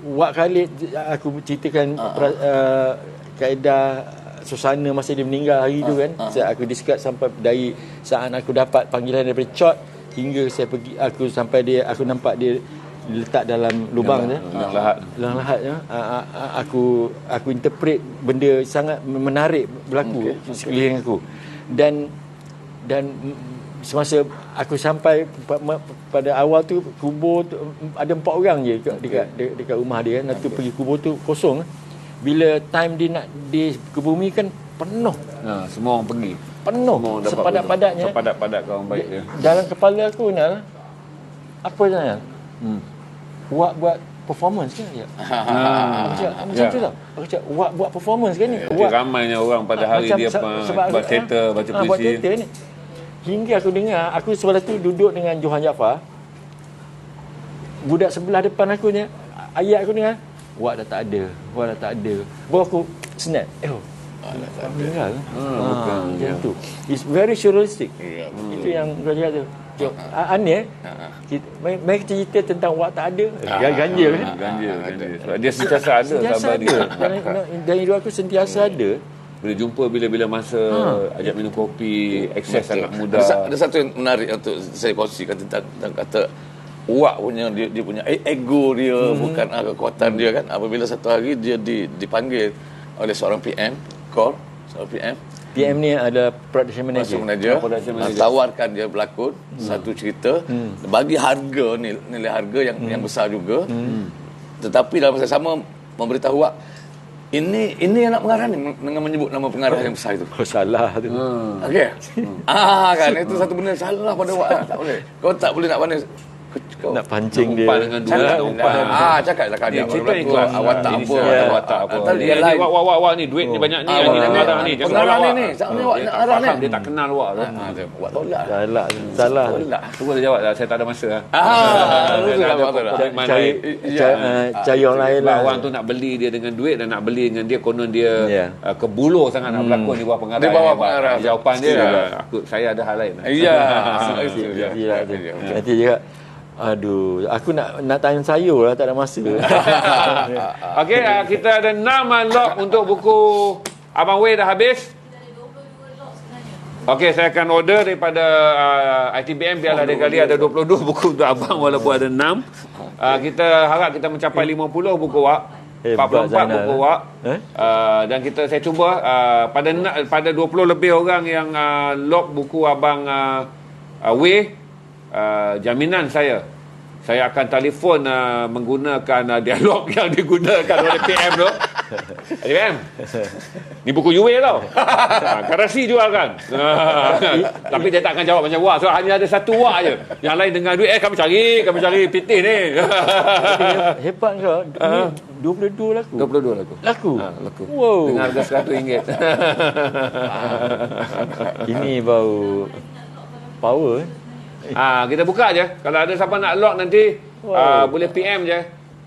Wak Khalid, aku ceritakan kaedah suasana masa dia meninggal hari tu kan. Aku discuss sampai dari saat aku dapat panggilan daripada Chot hingga saya pergi, aku sampai aku nampak dia letak dalam lubang dalam lahat aku interpret benda sangat menarik berlaku sekeliling aku. Dan semasa aku sampai pada awal tu, kubur tu ada 4 orang je dekat rumah dia kan. Aku pergi kubur tu kosong. Bila time dia nak dikebumikan, penuh. Semua orang pergi. Penuh. Sepadat-padatnya. Sepadat-padat kawan baik dia. Dalam kepala aku, Nal, apa Nal? Wak buat performance kan? Macam tu tau. Aku cakap, Wak buat performance kan ni? Ramainya orang pada hari dia buat teater, baca puisi. Buat teater ni. Hingga aku dengar, aku sebelah tu duduk dengan Johan Jaafar. Budak sebelah depan aku ni, ayat aku dengar, Wak dah tak ada. Baru aku snap. Meninggal. Macam tu. It's very surrealistic. Itu yang kau cakap tu. Aneh. Mereka cerita tentang Wak tak ada. Ganjil kan? Ganjil. Sebab dia sentiasa ada. Dan hidup aku sentiasa ada. Bila jumpa bila-bila masa ajak minum kopi, akses sangat mudah. Ada satu yang menarik untuk saya kongsikan tentang kata Wak punya dia punya ego dia, bukan kekuatan dia kan. Apabila satu hari dia dipanggil oleh seorang PM, PM ni ada production manager. Tawarkan dia berlakon satu cerita, bagi harga nilai harga yang besar juga. Tetapi dalam masa sama memberitahu Wak, ini yang nak mengarah ni, dengan menyebut nama pengarah yang besar itu. Salah tu. Okey. Kan itu satu benda salah pada Wak. Tak boleh. Kau tak boleh nak pandai nak pancing dia dengan dua umpan. Cakaplah kadang cerita ikhlas. Awak tak apa. Dia Wak ni duit ni banyak ni, ni nak arah ni. Pengarah ni. Sama Wak nak arah ni. Dia tak kenal Wak tu. Wak tolak. Salah. Tu boleh jawab dah, saya tak ada masa. Cari orang lain lah. Orang tu nak beli dia dengan duit dan nak beli dengan dia, konon dia kebuluh sangat nak berlakon di bawah pengarah. Di bawah pengarah. Jawapan dia, saya ada hal lain. Ya. Nanti juga, aduh, aku nak tanya sayur lah, tak ada masa. Okey, kita ada 6 lot untuk buku Abang Wei dah habis. Okey, saya akan order daripada ITBM biarlah dia kali ada 22 buku untuk abang walaupun ada 6. Kita harap kita mencapai 50 buku Wak. 44 buku Wak. Dan saya cuba pada 20 lebih orang yang lock buku abang Wei, jaminan saya akan telefon menggunakan dialog yang digunakan oleh PM tu. Haji Fahim. Ni buku UA tau. Garasi jual kan. Tapi dia tak akan jawab macam wak. So hanya ada satu wak je. Yang lain dengar duit, kami cari pitih ni. Hebat kau. Ni 22 laku. 22 laku. Laku. Wow. Dengan harga RM100. Ini baru power. Kita buka je. Kalau ada siapa nak lock nanti boleh PM je.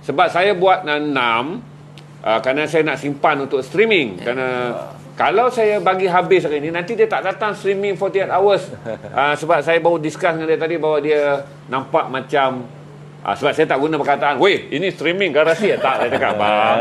Sebab saya buat 6 kerana saya nak simpan untuk streaming. Kerana kalau saya bagi habis hari ni, nanti dia tak datang streaming 48 hours. Sebab saya baru discuss dengan dia tadi bahawa dia nampak macam sebab saya tak guna perkataan, weh, ini streaming garasi tak, saya cakap, bang,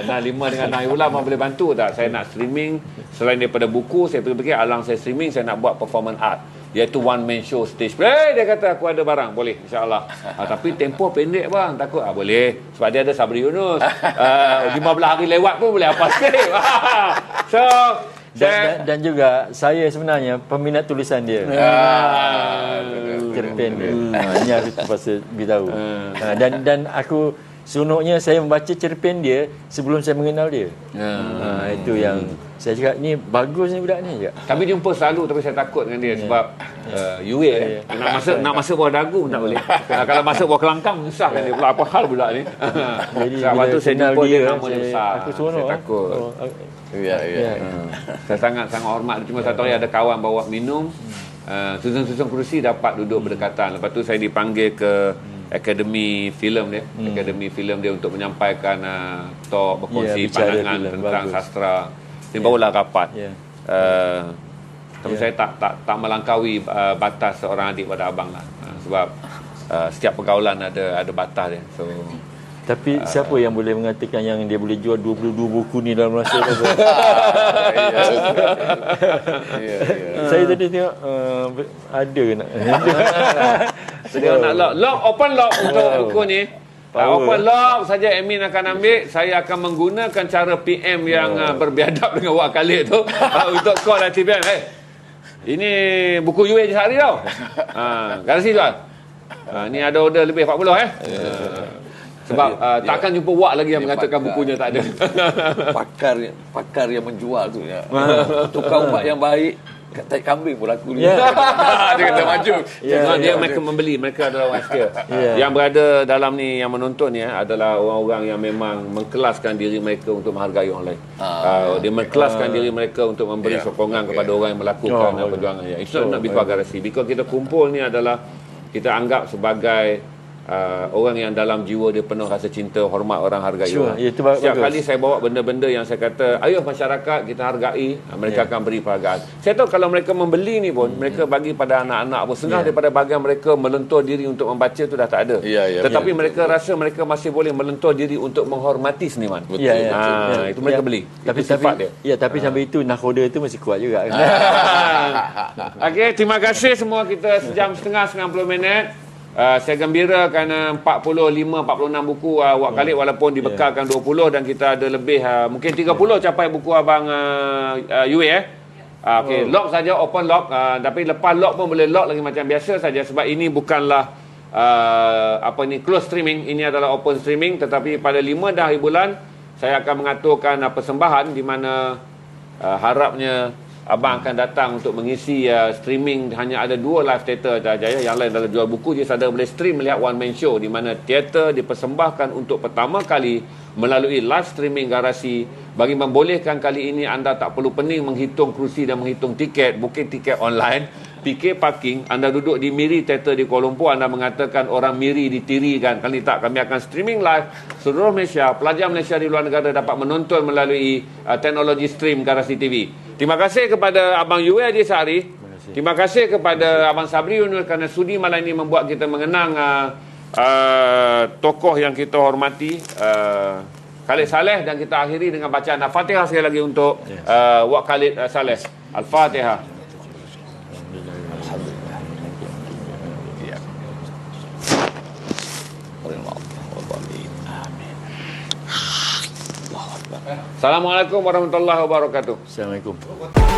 nah 5 dengan Naiullah boleh bantu tak? Saya nak streaming, selain daripada buku, saya fikir alang saya streaming, saya nak buat performance art, iaitu one man show stage play. Dia kata, aku ada barang, boleh, insyaAllah. Tapi tempoh pendek bang, takut, boleh, sebab dia ada Sabri Yunus, 15 hari lewat pun boleh apa sikit. So, dan juga saya sebenarnya peminat tulisan dia. Cerpen dia. Ini aku terpaksa beritahu. Dan aku seronoknya saya membaca cerpen dia sebelum saya mengenal dia. Itu yang saya cakap, ni bagus ni budak ni. Kami jumpa selalu, tapi saya takut dengan dia sebab UA nak masuk bawah dagu pun tak boleh. Kalau masuk bawah kelangkang susah kan dia pula, apa hal budak ni. Jadi sebab tu saya jumpa dia, nama dia besar. Aku seronok. Saya takut. Ya. Saya sangat hormat. Cuma satu hari ada kawan bawa minum, susun-susun kerusi dapat duduk berdekatan. Lepas tu saya dipanggil ke Akademi Filem dia. Akademi Filem dia untuk menyampaikan talk, berkongsi pandangan tentang sastra. Ini barulah rapat. Tapi saya tak melangkaui batas seorang adik pada abang lah. Sebab setiap pergaulan ada batas dia. So tapi siapa yang boleh mengatakan yang dia boleh jual 22 buku ni dalam masa apa? Saya tadi tengok ada nak. Sedang nak lock, open lock untuk buku ni. Open lock saja admin akan ambil. Saya akan menggunakan cara PM yang berbiadab dengan Wak Khalid tu untuk call RTBM. Ini buku UA je sehari tau. Garasi jual. Ni ada order lebih 40 sebab takkan jumpa Wak lagi yang mengatakan bukunya tak ada. Pakar yang menjual tu ya. Tukang ubat yang baik, tai kambing pun laku ni. Dia kata maju. Mereka membeli, mereka adalah orang setia. Yang berada dalam ni, yang menonton ni adalah orang-orang yang memang mengkelaskan diri mereka untuk menghargai orang lain. Dia mengkelaskan diri mereka untuk memberi sokongan kepada orang yang melakukan perjuangan. Itu nak before garasi. Because kita kumpul ni adalah kita anggap sebagai orang yang dalam jiwa dia penuh rasa cinta, hormat orang, hargai orang. Setiap kali saya bawa benda-benda yang saya kata, ayo masyarakat kita hargai, mereka akan beri penghargaan. Saya tahu kalau mereka membeli ni pun, mereka bagi pada anak-anak pun, setengah daripada bahagian mereka melentur diri untuk membaca tu dah tak ada. Tetapi mereka rasa mereka masih boleh melentur diri untuk menghormati seniman. Itu mereka beli. Tapi sifat dia. Ya, tapi sampai itu nakhoda itu masih kuat juga. Okey, terima kasih semua. Kita sejam setengah 90 minit. Saya gembira kerana 45-46 buku Wak Khalid walaupun dibekalkan 20 dan kita ada lebih mungkin 30 capai buku abang UA okey, lock saja, open lock, tapi lepas lock pun boleh lock lagi macam biasa saja sebab ini bukanlah close streaming, ini adalah open streaming. Tetapi pada 5 dah hari bulan saya akan mengaturkan persembahan di mana harapnya abang akan datang untuk mengisi streaming. Hanya ada 2 live theater saja, yang lain adalah jual buku. Jadi saudara boleh stream melihat one man show di mana teater dipersembahkan untuk pertama kali melalui live streaming garasi, bagi membolehkan kali ini anda tak perlu pening menghitung kerusi dan menghitung tiket, booking tiket online, fikir parking. Anda duduk di Miri Theater di Kuala Lumpur, anda mengatakan orang Miri ditirikan. Kali tak, kami akan streaming live seluruh Malaysia. Pelajar Malaysia di luar negara dapat menonton melalui teknologi stream Garasi TV. Terima kasih kepada Abang Yue Haji Sari. Terima kasih kepada Abang Sabri Yunus kerana sudi malam ini membuat kita mengenang tokoh yang kita hormati, Khalid Saleh. Dan kita akhiri dengan bacaan Al-Fatihah sekali lagi untuk Wak Khalid Saleh. Al-Fatihah. Assalamualaikum warahmatullahi wabarakatuh. Assalamualaikum.